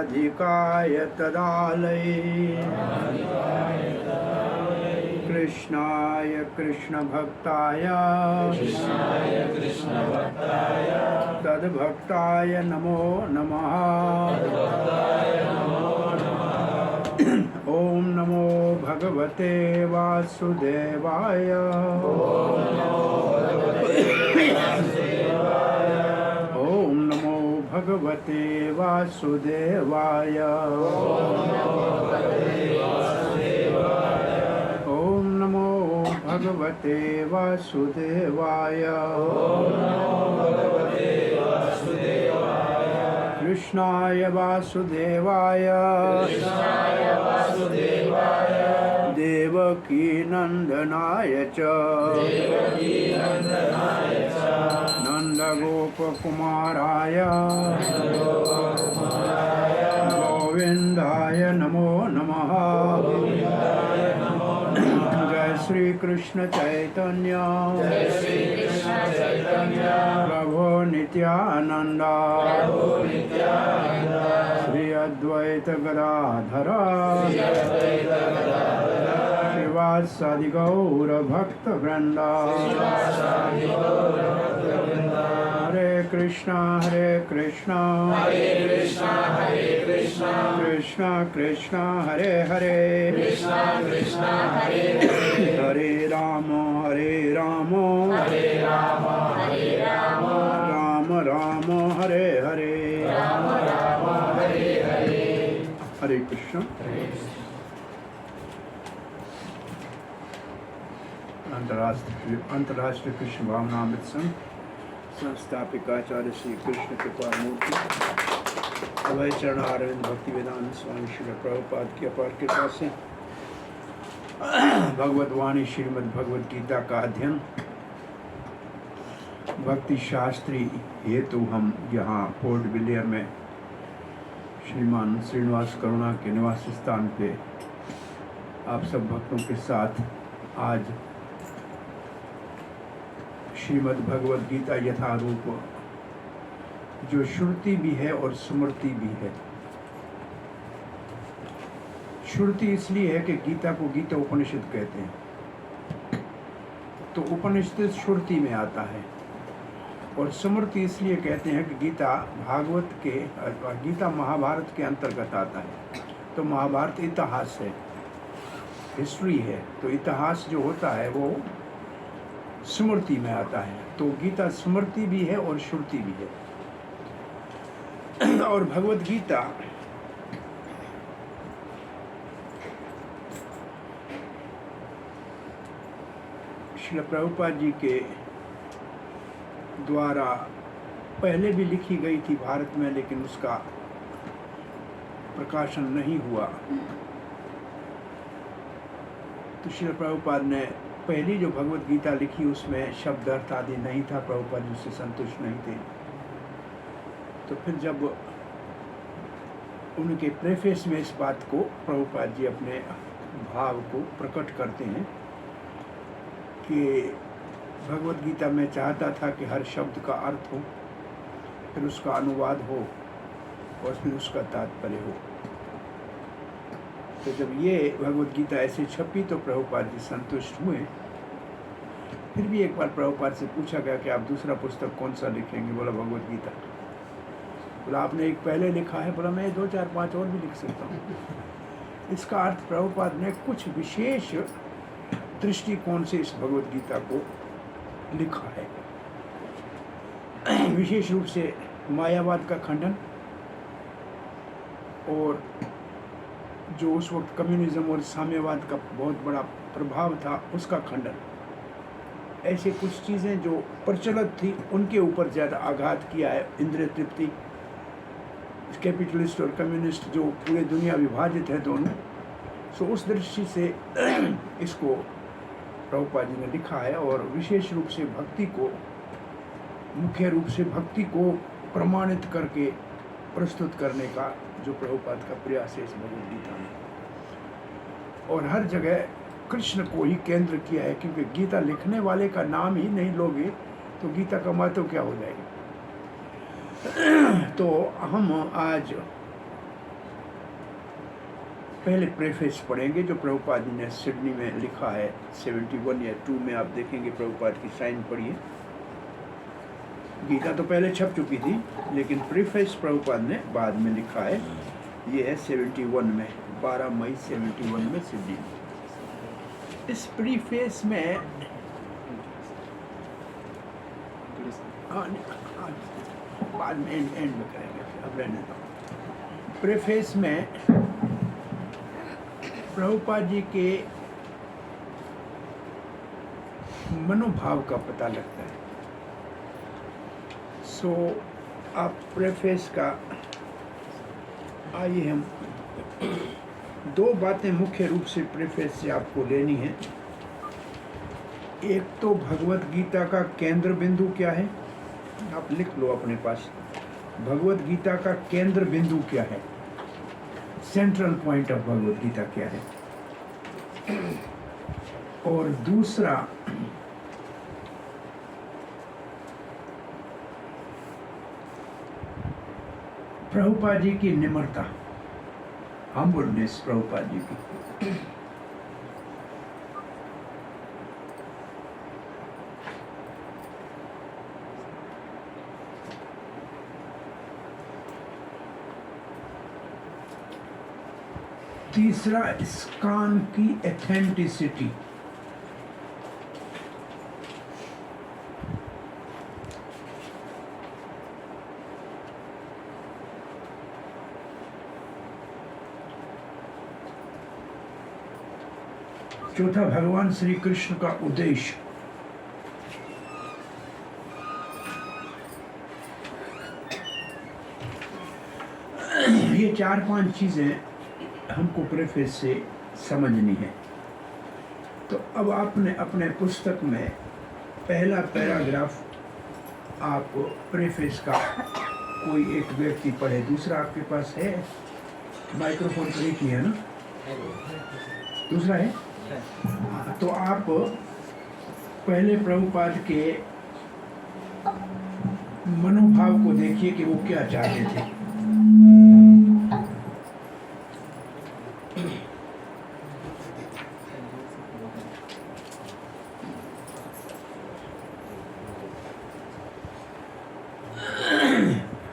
राधिकाय तदालये कृष्णाय कृष्णभक्ताय तद्भक्ताय नमो नमः। ओम नमो भगवते वासुदेवाय। ओम नमो भगवते वासुदेवाय। ओम नमो भगवते वासुदेवाय। कृष्णाय वासुदेवाय देवकी नंदनाय च नंदगोपकुमाराय गोविंदाय नमो नमः। जय श्री कृष्ण चैतन्य प्रभो नित्यानंद श्री अद्वैत गदाधर श्रीवासादि गौर भक्त वृंद। हरे कृष्णा कृष्णा कृष्णा हरे हरे हरे राम राम राम हरे हरे। हरे कृष्ण। अंतर्राष्ट्रीय कृष्ण भावनामृत संघ संस्थापक आचार्य श्री कृष्ण कृपा मूर्ति अभय चरण अरविंद भक्ति वेदांत स्वामी श्री प्रभुपाद की अपार कृपा से भगवत वाणी श्रीमद् भगवद गीता का अध्ययन भक्ति शास्त्री हेतु हम यहाँ पोर्ट ब्लेयर में श्रीमान श्रीनिवास करुणा के निवास स्थान पे आप सब भक्तों के साथ आज श्रीमद् भगवद गीता यथारूप जो श्रुति भी है और स्मृति भी है। श्रुति इसलिए है कि गीता को गीता उपनिषद कहते हैं, तो उपनिषद श्रुति में आता है। और स्मृति इसलिए कहते हैं कि गीता भागवत के गीता महाभारत के अंतर्गत आता है। तो महाभारत इतिहास है, हिस्ट्री है, तो इतिहास जो होता है वो स्मृति में आता है। तो गीता स्मृति भी है और श्रुति भी है। और भगवद गीता श्रील प्रभुपाद जी के द्वारा पहले भी लिखी गई थी भारत में, लेकिन उसका प्रकाशन नहीं हुआ। तो श्रील प्रभुपाद ने पहली जो भगवद गीता लिखी उसमें शब्द अर्थ आदि नहीं था, प्रभुपाद जी उससे संतुष्ट नहीं थे। तो फिर जब उनके प्रेफेस में इस बात को प्रभुपाद जी अपने भाव को प्रकट करते हैं कि भगवद गीता में चाहता था कि हर शब्द का अर्थ हो, फिर उसका अनुवाद हो और फिर उसका तात्पर्य हो। तो जब ये भगवद गीता ऐसे छपी तो प्रभुपाद जी संतुष्ट हुए। फिर भी एक बार प्रभुपाद से पूछा गया कि आप दूसरा पुस्तक कौन सा लिखेंगे? बोला भगवद गीता। बोला आपने एक पहले लिखा है? बोला मैं 2 4 5 और भी लिख सकता हूँ। इसका अर्थ प्रभुपाद ने कुछ विशेष दृष्टिकोण से इस भगवद गीता को लिखा है। विशेष रूप से मायावाद का खंडन और जो उस वक्त कम्युनिज्म और साम्यवाद का बहुत बड़ा प्रभाव था उसका खंडन। ऐसे कुछ चीज़ें जो प्रचलित थी उनके ऊपर ज़्यादा आघात किया है। इंद्रिय तृप्ति, कैपिटलिस्ट और कम्युनिस्ट जो पूरी दुनिया विभाजित है दोनों, सो उस दृष्टि से इसको प्रभुपाद जी ने लिखा है। और विशेष रूप से भक्ति को, मुख्य रूप से भक्ति को प्रमाणित करके प्रस्तुत करने का जो प्रभुपाद का प्रयास है इस भगवद गीता में। और हर जगह कृष्ण को ही केंद्र किया है, क्योंकि गीता लिखने वाले का नाम ही नहीं लोगे तो गीता का महत्व क्या हो जाएगा। तो हम आज पहले प्रेफेस पढ़ेंगे जो प्रभुपाद जी ने सिडनी में लिखा है 71 या 2 में, आप देखेंगे प्रभुपाद की साइन पढ़िए। गीता तो पहले छप चुकी थी, लेकिन प्रीफेस प्रभुपाद ने बाद में लिखा है। ये है 71 में, 12 मई 71 में सिडनी में। इस प्रीफेस में बाद में एंड में करेंगे, अब रहने दो। प्रीफेस में प्रभुपाद जी के मनोभाव का पता लगता है। सो आप प्रेफेस का, आइए हम 2 बातें मुख्य रूप से प्रेफेस से आपको लेनी है। एक तो भगवत गीता का केंद्र बिंदु क्या है, आप लिख लो अपने पास। भगवत गीता का केंद्र बिंदु क्या है, central point of Bhagavad Gita क्या है। और दूसरा, प्रभुपाद जी की निम्रता, हम्बलनेस प्रभुपाद जी की। तीसरा, इस्कॉन की एथेंटिसिटी। चौथा, भगवान श्री कृष्ण का उद्देश्य। ये 4-5 चीजें हमको प्रेफेस से समझनी है। तो अब आपने अपने पुस्तक में पहला पैराग्राफ आप प्रेफेस का कोई एक व्यक्ति पढ़े। दूसरा आपके पास है, माइक्रोफोन पर एक ही है ना, दूसरा है। तो आप पहले प्रभुपाद के मनोभाव को देखिए कि वो क्या चाहते थे।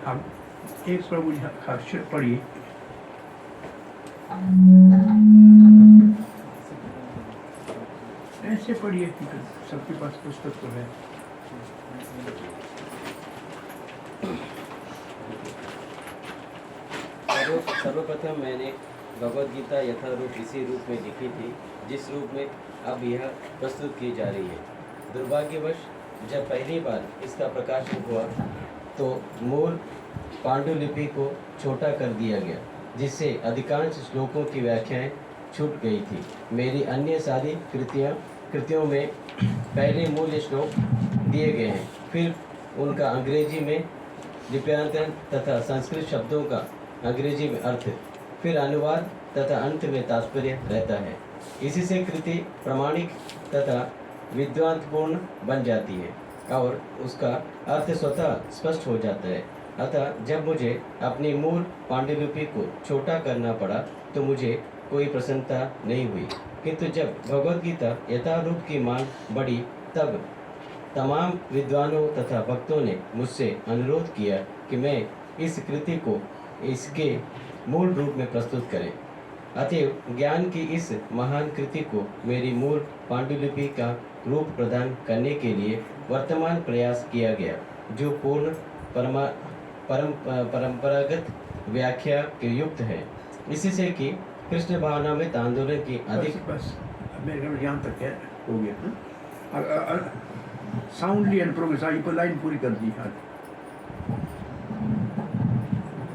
अब एक प्रभु जी का अक्षर पढ़िए। ऐसे पढ़िए कि सबके पास पुस्तक तो है। सर्वप्रथम मैंने भगवद गीता यथारूप इसी रूप में लिखी थी जिस रूप में अब यह प्रस्तुत की जा रही है। दुर्भाग्यवश जब पहली बार इसका प्रकाशन हुआ तो मूल पांडुलिपि को छोटा कर दिया गया, जिससे अधिकांश श्लोकों की व्याख्याएं छूट गई थी। मेरी अन्य सारी कृतियों में पहले मूल श्लोक दिए गए हैं, फिर उनका अंग्रेजी में लिप्यांतरण तथा संस्कृत शब्दों का अंग्रेजी में अर्थ, फिर अनुवाद तथा अंत में तात्पर्य रहता है। इसी से कृति प्रामाणिक तथा विद्वत्पूर्ण बन जाती है और उसका अर्थ स्वतः स्पष्ट हो जाता है। अतः जब मुझे अपनी मूल पांडुलिपि को छोटा करना पड़ा तो मुझे कोई प्रसन्नता नहीं हुई, किंतु जब भगवद गीता यथारूप की मांग बढ़ी तब तमाम विद्वानों तथा भक्तों ने मुझसे अनुरोध किया कि मैं इस कृति को इसके मूल रूप में प्रस्तुत करें। अतएव ज्ञान की इस महान कृति को मेरी मूल पांडुलिपि का रूप प्रदान करने के लिए वर्तमान प्रयास किया गया, जो पूर्ण परंपरागत व्याख्या के युक्त है। इसी से कि कृष्ण भावना में आंदोलन की अधिक बस मेरे यहाँ तक है, हो गया। साउंडली एंड प्रोग्रेस, ये लाइन पूरी कर दी।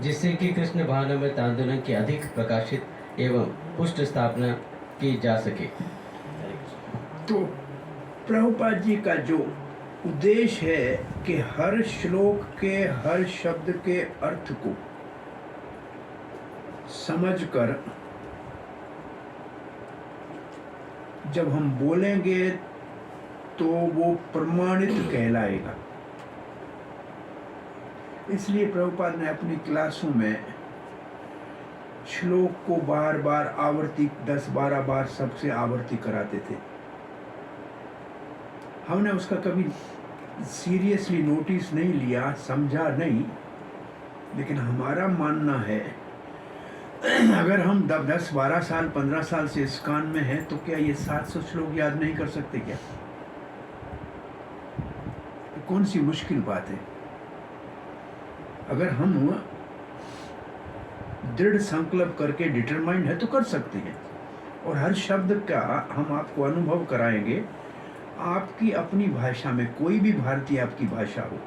जिससे कि कृष्ण भावना में आंदोलन की अधिक प्रकाशित एवं पुष्ट स्थापना की जा सके। तो प्रभुपाद जी का जो उद्देश्य है कि हर श्लोक के हर शब्द के अर्थ को समझकर जब हम बोलेंगे तो वो प्रमाणित कहलाएगा। इसलिए प्रभुपाद ने अपनी क्लासों में श्लोक को बार बार आवर्ती 10-12 बार सबसे आवर्ती कराते थे। हमने उसका कभी सीरियसली नोटिस नहीं लिया, समझा नहीं, लेकिन हमारा मानना है अगर हम 10-12 साल 15 साल से इस कान में हैं तो क्या ये 700 श्लोक याद नहीं कर सकते क्या? कौन सी मुश्किल बात है? अगर हम दृढ़ संकल्प करके डिटरमाइंड है तो कर सकते हैं। और हर शब्द का हम आपको अनुभव कराएंगे आपकी अपनी भाषा में। कोई भी भारतीय आपकी भाषा हो,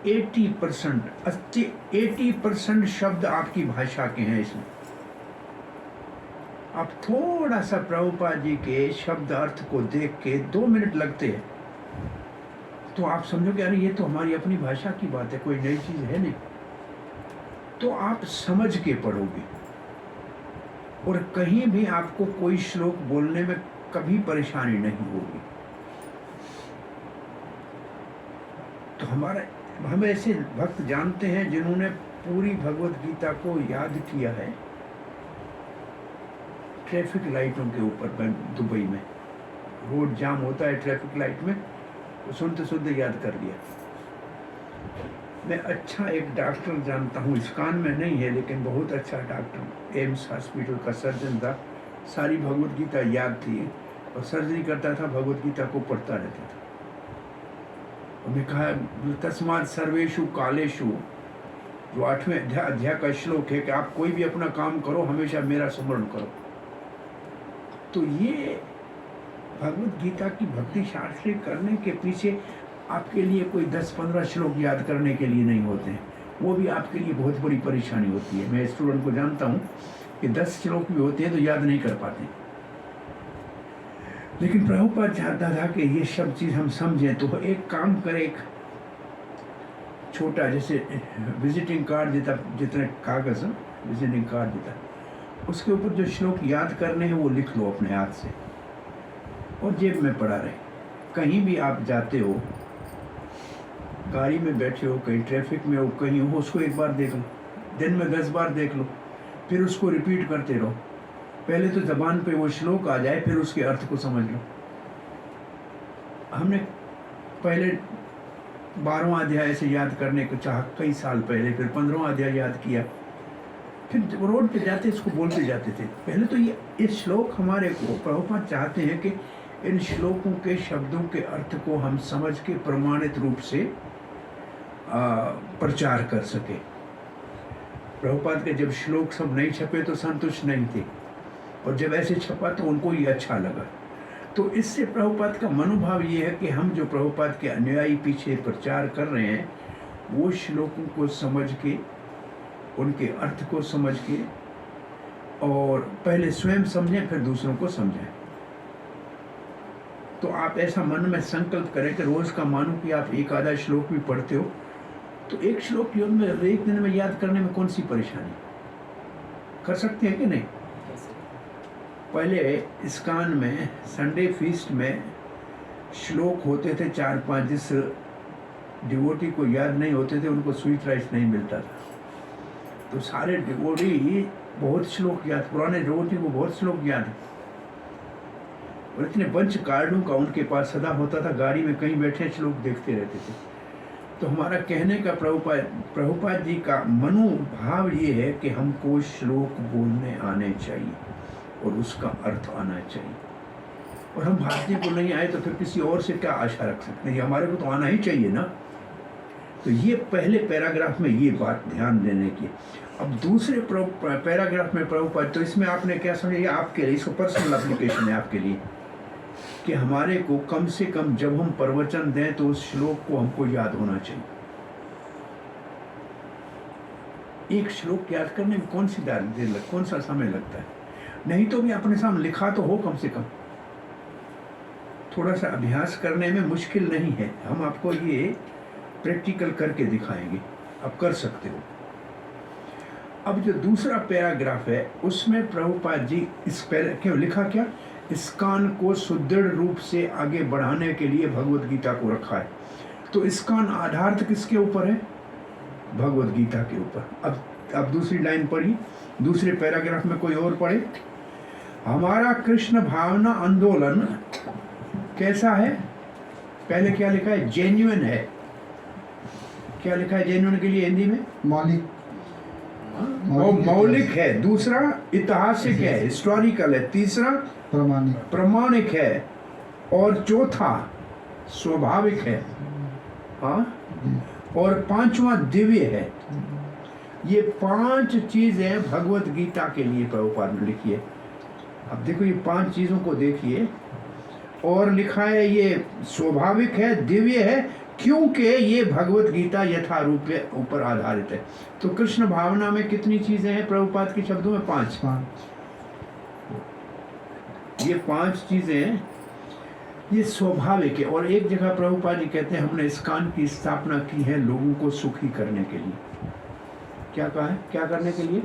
80% शब्द आपकी भाषा के हैं इसमें। आप थोड़ा सा प्रभुपाद जी के शब्द अर्थ को देख के 2 मिनट लगते हैं तो आप समझोगे अरे ये तो हमारी अपनी भाषा की बात है, कोई नई चीज है नहीं। तो आप समझ के पढ़ोगे और कहीं भी आपको कोई श्लोक बोलने में कभी परेशानी नहीं होगी। तो हम ऐसे भक्त जानते हैं जिन्होंने पूरी भगवत गीता को याद किया है ट्रैफिक लाइटों के ऊपर। दुबई में रोड जाम होता है ट्रैफिक लाइट में, तो सुनते सुनते याद कर लिया। मैं अच्छा एक डॉक्टर जानता हूँ, इस कान में नहीं है लेकिन बहुत अच्छा डॉक्टर, एम्स हॉस्पिटल का सर्जन था। सारी भगवत गीता याद थी और सर्जरी करता था, भगवत गीता को पढ़ता रहता था। उन्होंने कहा तस्मात् सर्वेषु कालेषु, जो 8वें अध्याय का श्लोक है कि आप कोई भी अपना काम करो हमेशा मेरा स्मरण करो। तो ये भगवत गीता की भक्ति शास्त्री करने के पीछे आपके लिए कोई 10-15 श्लोक याद करने के लिए नहीं होते हैं, वो भी आपके लिए बहुत बड़ी परेशानी होती है। मैं स्टूडेंट को जानता हूँ कि 10 श्लोक भी होते हैं तो याद नहीं कर पाते। लेकिन प्रभुपाद चाहता था कि ये सब चीज़ हम समझें। तो एक काम करें, एक छोटा जैसे विजिटिंग कार्ड देता, जितने कागज़ विजिटिंग कार्ड देता, उसके ऊपर जो श्लोक याद करने हैं वो लिख लो अपने हाथ से और जेब में पड़ा रहे। कहीं भी आप जाते हो, गाड़ी में बैठे हो, कहीं ट्रैफिक में हो, कहीं हो, उसको एक बार देख लो, दिन में 10 बार देख लो, फिर उसको रिपीट करते रहो। पहले तो ज़बान पे वो श्लोक आ जाए, फिर उसके अर्थ को समझ लो। हमने पहले 12वां अध्याय से याद करने को चाहा कई साल पहले, फिर 15वां अध्याय याद किया, फिर रोड पे जाते इसको बोलते जाते थे। पहले तो ये श्लोक हमारे को प्रभुपाद चाहते हैं कि इन श्लोकों के शब्दों के अर्थ को हम समझ के प्रमाणित रूप से प्रचार कर सके। प्रभुपाद के जब श्लोक सब नहीं छपे तो संतुष्ट नहीं थे, और जब ऐसे छपा तो उनको ये अच्छा लगा। तो इससे प्रभुपाद का मनोभाव ये है कि हम जो प्रभुपाद के अनुयायी पीछे प्रचार कर रहे हैं वो श्लोकों को समझ के, उनके अर्थ को समझ के, और पहले स्वयं समझें फिर दूसरों को समझें। तो आप ऐसा मन में संकल्प करें कि रोज़ का मानो कि आप एक आधा श्लोक भी पढ़ते हो, तो एक श्लोक योग में एक दिन में याद करने में कौन सी परेशानी? कर सकते हैं कि नहीं? पहले इस्कान में संडे फीस्ट में श्लोक होते थे 4-5, जिस डिवोटी को याद नहीं होते थे उनको स्वीट राइस नहीं मिलता था। तो सारे डिवोटी बहुत श्लोक याद, पुराने डिवोटी को बहुत श्लोक याद है, और इतने बंच कार्डों का उनके पास सदा होता था, गाड़ी में कहीं बैठे श्लोक देखते रहते थे। तो हमारा कहने का प्रभुपाद जी का मनोभाव ये है कि हमको श्लोक बोलने आने चाहिए और उसका अर्थ आना चाहिए। और हम भारतीय को नहीं आए तो फिर किसी और से क्या आशा रख सकते हैं? हमारे को तो आना ही चाहिए ना। तो ये पहले पैराग्राफ में ये बात ध्यान देने की। अब दूसरे पैराग्राफ में प्रभुपाद, तो इसमें आपने क्या समझा, ये आपके लिए, इसको पर्सनल एप्लीकेशन है आपके लिए, कि हमारे को कम से कम जब हम प्रवचन दें तो उस श्लोक को हमको याद होना चाहिए। एक श्लोक याद करने में कौन सा समय लगता है? नहीं तो भी अपने सामने लिखा तो हो कम से कम। थोड़ा सा अभ्यास करने में मुश्किल नहीं है, हम आपको ये प्रैक्टिकल करके दिखाएंगे, आप कर सकते हो। अब जो दूसरा पैराग्राफ है उसमें प्रभुपाद जी क्यों लिखा, क्या इस्कान को सुदृढ़ रूप से आगे बढ़ाने के लिए भगवत गीता को रखा है। तो इस्कान आधारित किसके ऊपर है? भगवत गीता के ऊपर। अब अब दूसरी लाइन पढ़ी, दूसरे पैराग्राफ में कोई और पढ़े। हमारा कृष्ण भावना आंदोलन कैसा है? पहले क्या लिखा है? जेन्युइन है। क्या लिखा है जेन्युइन के लिए हिंदी में? मौलिक। वो मौलिक है। दूसरा ऐतिहासिक है, हिस्टोरिकल है। तीसरा प्रमाणिक है। और चौथा स्वाभाविक है। हाँ, और पांचवा दिव्य है। ये 5 चीजें भगवत गीता के लिए प्रभुपाद ने लिखी है। अब देखो ये 5 चीजों को देखिए, और लिखा है ये स्वाभाविक है, दिव्य है, क्योंकि ये भगवत गीता यथारूप के ऊपर आधारित है। तो कृष्ण भावना में कितनी चीजें हैं प्रभुपाद के शब्दों में? 5। ये 5 चीजें ये स्वाभाविक है। और एक जगह प्रभुपाद जी कहते हैं हमने इस्कॉन की स्थापना की है लोगों को सुखी करने के लिए। क्या कहा है? क्या करने के लिए?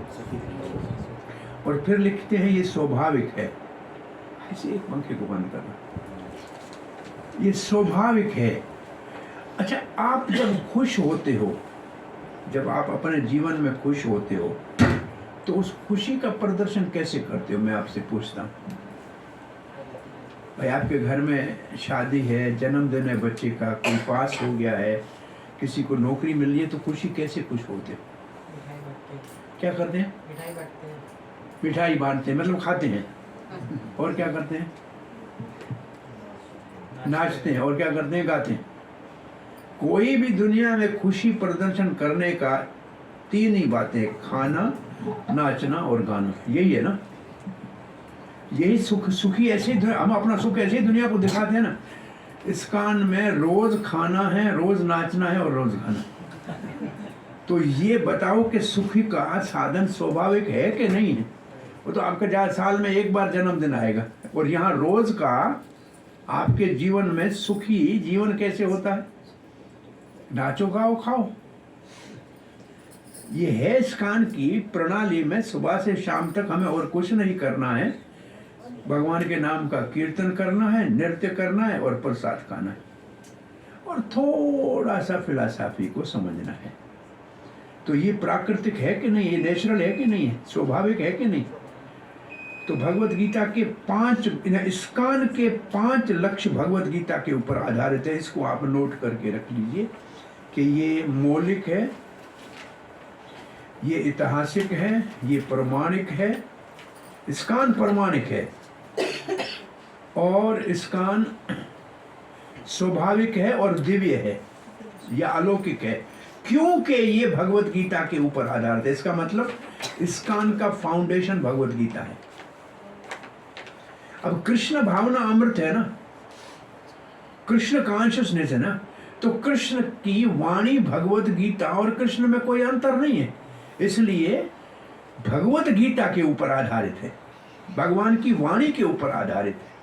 और फिर लिखते हैं ये स्वाभाविक है। ऐसे एक पंखे को बंद करना। ये स्वाभाविक है। अच्छा, आप जब खुश होते हो, जब आप अपने जीवन में खुश होते हो, तो उस खुशी का प्रदर्शन कैसे करते हो? मैं आपसे पूछता हूँ। भाई आपके घर में शादी है, जन्मदिन है बच्चे का, कोई पास हो गया है, किसी को नौकरी मिल रही है, तो खुशी कैसे खुश होते हो? क्या करते हैं? मिठाई बांटते हैं, मतलब खाते हैं। और क्या करते हैं? नाचते हैं। और क्या करते हैं? गाते हैं। कोई भी दुनिया में खुशी प्रदर्शन करने का 3 ही बातें, खाना, नाचना और गाना। यही है ना? यही सुखी ऐसे हम अपना सुख ऐसे ही दुनिया को दिखाते हैं ना। इस्कॉन में रोज खाना है, रोज नाचना है और रोज गाना। तो ये बताओ कि सुखी का साधन स्वाभाविक है कि नहीं है? वो तो आपका साल में एक बार जन्मदिन आएगा, और यहाँ रोज का आपके जीवन में सुखी जीवन कैसे होता है? नाचो गाओ खाओ। ये है इस्कॉन की प्रणाली में। सुबह से शाम तक हमें और कुछ नहीं करना है, भगवान के नाम का कीर्तन करना है, नृत्य करना है और प्रसाद खाना है, और थोड़ा सा फिलॉसफी को समझना है। तो ये प्राकृतिक है कि नहीं? ये नेचुरल है कि नहीं है? स्वाभाविक है कि नहीं? तो भगवत गीता के 5 इस्कॉन के 5 लक्ष्य भगवत गीता के ऊपर आधारित है। इसको आप नोट करके रख लीजिए कि ये मौलिक है, ये ऐतिहासिक है, ये प्रमाणिक है। इस्कॉन प्रमाणिक है, और इस्कॉन स्वाभाविक है और दिव्य है या अलौकिक है, क्योंकि ये भगवत गीता के ऊपर आधारित है। इसका मतलब इस्कॉन का फाउंडेशन भगवत गीता है। अब कृष्ण भावना अमृत है ना, कृष्ण कॉन्शियसनेस है ना, तो कृष्ण की वाणी भगवत गीता और कृष्ण में कोई अंतर नहीं है। इसलिए भगवत गीता के ऊपर आधारित है, भगवान की वाणी के ऊपर आधारित है।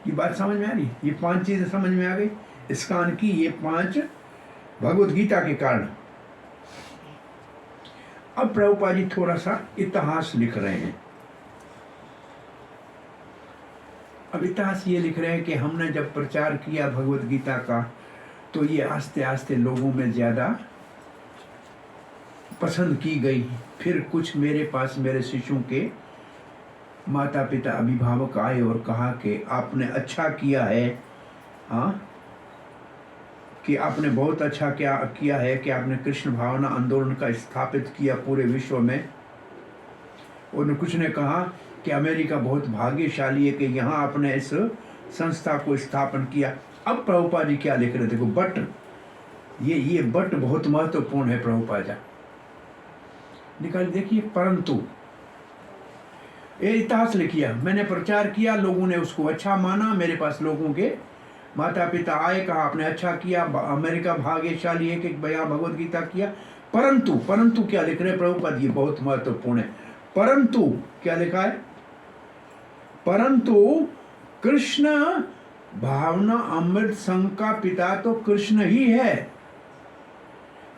ये बात समझ में आ रही? ये 5 चीजें समझ में आ गई इस्कॉन की, ये 5 भगवत गीता के कारण। अब प्रभुपाद जी थोड़ा सा इतिहास लिख रहे हैं। अब इतिहास ये लिख रहे हैं कि हमने जब प्रचार किया भगवत गीता का, तो ये आस्ते आस्ते लोगों में ज़्यादा पसंद की गई। फिर कुछ मेरे पास मेरे शिष्यों के माता पिता अभिभावक आए और कहा कि आपने अच्छा किया है, हाँ, कि आपने बहुत अच्छा किया है कि आपने कृष्ण भावना आंदोलन का स्थापित किया पूरे विश्व में। उन्होंने कुछ ने कहा कि अमेरिका बहुत भाग्यशाली है कि यहाँ आपने इस संस्था को स्थापन किया। अब प्रभुपाद जी क्या लिख रहे थे? देखो, बट ये बट बहुत महत्वपूर्ण है। प्रभुपाद जी निकाल देखिए, परंतु ये इतिहास लिखिया, मैंने प्रचार किया, लोगों ने उसको अच्छा माना, मेरे पास लोगों के माता पिता आए, कहा आपने अच्छा किया, अमेरिका भाग्यशाली है कि भैया भगवत गीता किया। परंतु क्या लिख रहे हैं प्रभुपाद? ये बहुत महत्वपूर्ण है। परंतु क्या लिखा है? परंतु कृष्ण भावना अमृत संघ का पिता तो कृष्ण ही है।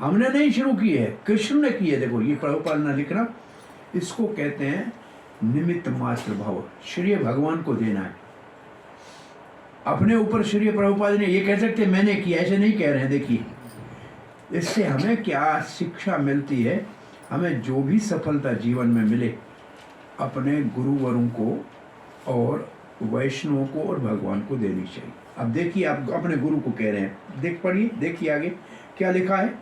हमने नहीं शुरू की है, कृष्ण ने की है। देखो ये प्रभुपाद ने लिखना, इसको कहते हैं निमित्त मात्र भाव। श्रेय भगवान को देना है, अपने ऊपर श्रेय प्रभुपाद ने। ये कह सकते मैंने किया, ऐसे नहीं कह रहे हैं। देखिए इससे हमें क्या शिक्षा मिलती है? हमें जो भी सफलता जीवन में मिले अपने गुरुवरों को और वैष्णवों को और भगवान को देनी चाहिए। अब देखिए, आप अपने गुरु को कह रहे हैं, देख पढ़िए, देखिए आगे क्या लिखा है।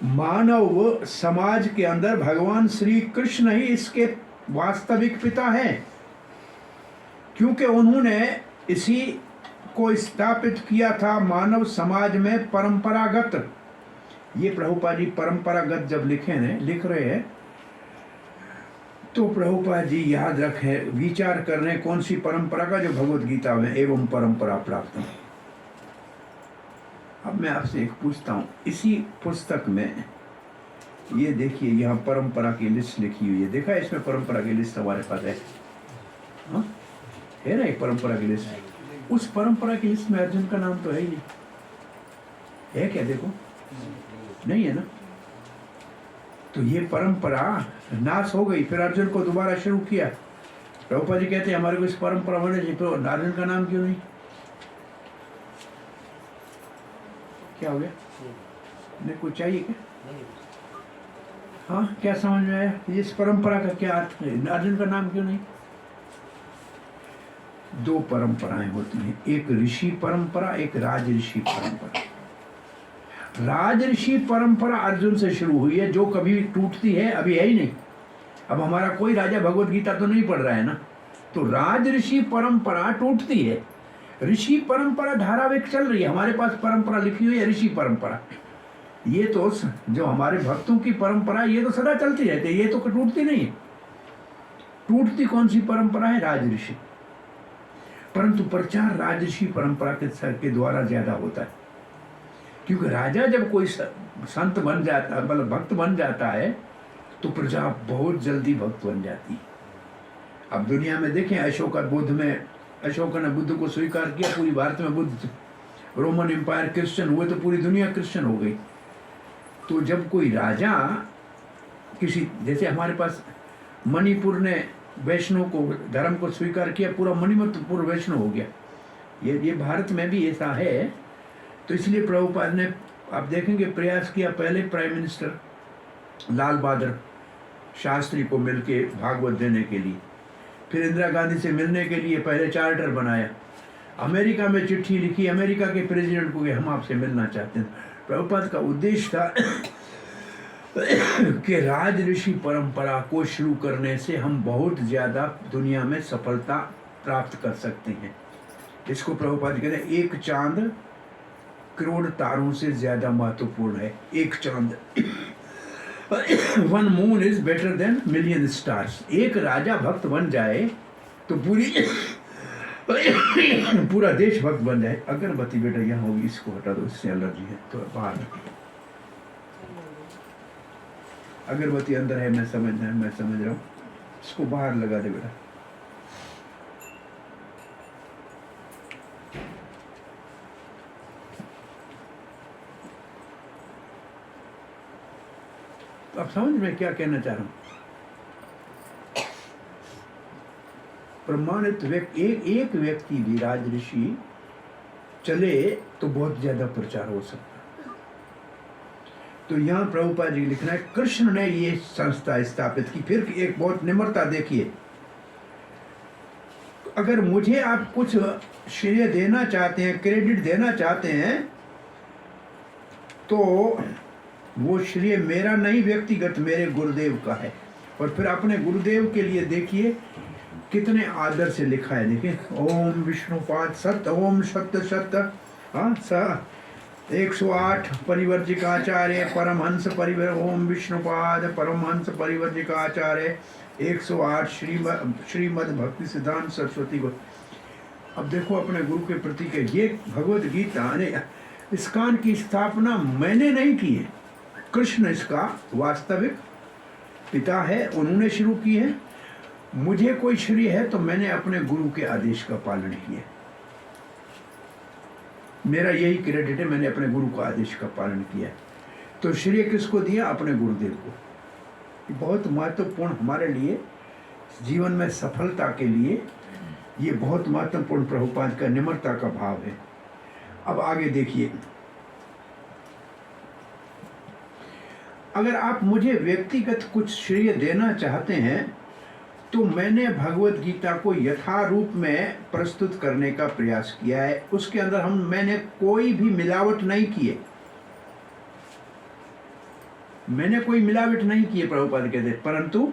मानव समाज के अंदर भगवान श्री कृष्ण ही इसके वास्तविक पिता हैं, क्योंकि उन्होंने इसी को स्थापित किया था मानव समाज में परंपरागत। ये प्रभुपाद जी परंपरागत जब लिख रहे हैं तो प्रभुपाद जी याद रखें, विचार कर रहे हैं कौन सी परंपरा का, जो भगवत गीता में एवं परंपरा प्राप्त है। अब मैं आपसे एक पूछता हूँ, इसी पुस्तक में ये देखिए, यहाँ परंपरा की लिस्ट लिखी हुई है, देखा है इसमें परंपरा की लिस्ट हमारे पास है, हाँ? है ना एक परंपरा की लिस्ट। उस परंपरा की लिस्ट में अर्जुन का नाम तो है ही नहीं, है क्या? देखो, नहीं है ना। तो ये परंपरा नाश हो गई, फिर अर्जुन को दोबारा शुरू किया। प्रभुपाद जी कहते हैं हमारे को इस परंपरा होने चाहिए, तो अर्जुन का नाम क्यों नहीं? क्या हो गया? नहीं कुछ चाहिए क्या? हाँ, क्या समझ में आया? इस परंपरा का क्या अर्थ है? अर्जुन का नाम क्यों नहीं? दो परंपराएं होती हैं, एक ऋषि परंपरा, एक राज ऋषि परंपरा। राज ऋषि परंपरा अर्जुन से शुरू हुई है, जो कभी टूटती है अभी है ही नहीं। अब हमारा कोई राजा भगवत गीता तो नहीं पढ़ रहा है ना, तो राज ऋषि परंपरा टूटती है, ऋषि परंपरा धारावाहिक चल रही है। हमारे पास परंपरा लिखी हुई है ऋषि परंपरा, ये तो जो हमारे भक्तों की परंपरा, ये तो सदा चलती रहती है, ये तो टूटती नहीं है। टूटती कौन सी परंपरा है? राज ऋषि। परंतु प्रचार राज ऋषि परंपरा के द्वारा ज्यादा होता है, क्योंकि राजा जब कोई संत बन जाता है, मतलब भक्त बन जाता है, तो प्रजा बहुत जल्दी भक्त बन जाती है। अब दुनिया में देखें, अशोक ने बुद्ध को स्वीकार किया, पूरी भारत में बुद्ध, रोमन एम्पायर क्रिश्चियन हुए तो पूरी दुनिया क्रिश्चियन हो गई। तो जब कोई राजा किसी, जैसे हमारे पास मणिपुर ने वैष्णव को धर्म को स्वीकार किया, पूरा मणिपुर वैष्णव हो गया। ये भारत में भी ऐसा है। तो इसलिए प्रभुपाद ने, आप देखेंगे, प्रयास किया, पहले प्राइम मिनिस्टर लाल बहादुर शास्त्री को मिलके भागवत देने के लिए, फिर इंदिरा गांधी से मिलने के लिए पहले चार्टर बनाया, अमेरिका में चिट्ठी लिखी अमेरिका के प्रेसिडेंट को कि हम आपसे मिलना चाहते हैं। प्रभुपाद का उद्देश्य था कि राज ऋषि परंपरा को शुरू करने से हम बहुत ज़्यादा दुनिया में सफलता प्राप्त कर सकते हैं। इसको प्रभुपाद कहते हैं एक चांद करोड़ तारों से ज़्यादा महत्वपूर्ण है। एक चांद, one moon is better than million stars. एक राजा भक्त बन जाए तो पूरा देश भक्त बन जाए। अगरबत्ती बेटा यहाँ होगी, इसको हटा दो, इससे एलर्जी है, तो बाहर अगरबत्ती अंदर है, मैं समझ रहा हूँ, इसको बाहर लगा दे बेटा। तो आप समझ में क्या कहना चाह रहा हूँ? प्रमाणित एक व्यक्ति भी राज ऋषि चले तो बहुत ज्यादा प्रचार हो सकता है। तो यहाँ प्रभुपाद जी लिखना है, कृष्ण ने ये संस्था स्थापित की। फिर एक बहुत निम्रता देखिए, अगर मुझे आप कुछ श्रेय देना चाहते हैं, क्रेडिट देना चाहते हैं, तो वो श्रेय मेरा नहीं, व्यक्तिगत मेरे गुरुदेव का है। और फिर अपने गुरुदेव के लिए देखिए कितने आदर से लिखा है। देखिए, ओम विष्णुपाद सत्य, ओम सत्य सत्य, हाँ, 108 परिवर्जिकाचार्य परमहंस परिवर, ओम विष्णुपाद परमहंस परिवर्जिकाचार्य 108 श्रीमद् भक्ति सिद्धांत सरस्वती को। अब देखो अपने गुरु के प्रति के, ये भगवत गीता ने, इस्कॉन की स्थापना मैंने नहीं की है, कृष्ण इसका वास्तविक पिता है, उन्होंने शुरू की है। मुझे कोई श्रेय है तो मैंने अपने गुरु के आदेश का पालन किया, मेरा यही क्रेडिट है, मैंने अपने गुरु का आदेश का पालन किया। तो श्रेय किसको दिया? अपने गुरुदेव को। बहुत महत्वपूर्ण हमारे लिए जीवन में सफलता के लिए ये बहुत महत्वपूर्ण प्रभुपाद का निम्रता का भाव है। अब आगे देखिए, अगर आप मुझे व्यक्तिगत कुछ श्रेय देना चाहते हैं तो मैंने भगवत गीता को यथारूप में प्रस्तुत करने का प्रयास किया है। उसके अंदर मैंने कोई भी मिलावट नहीं किए, मैंने कोई मिलावट नहीं की है, प्रभुपाद कहते। परंतु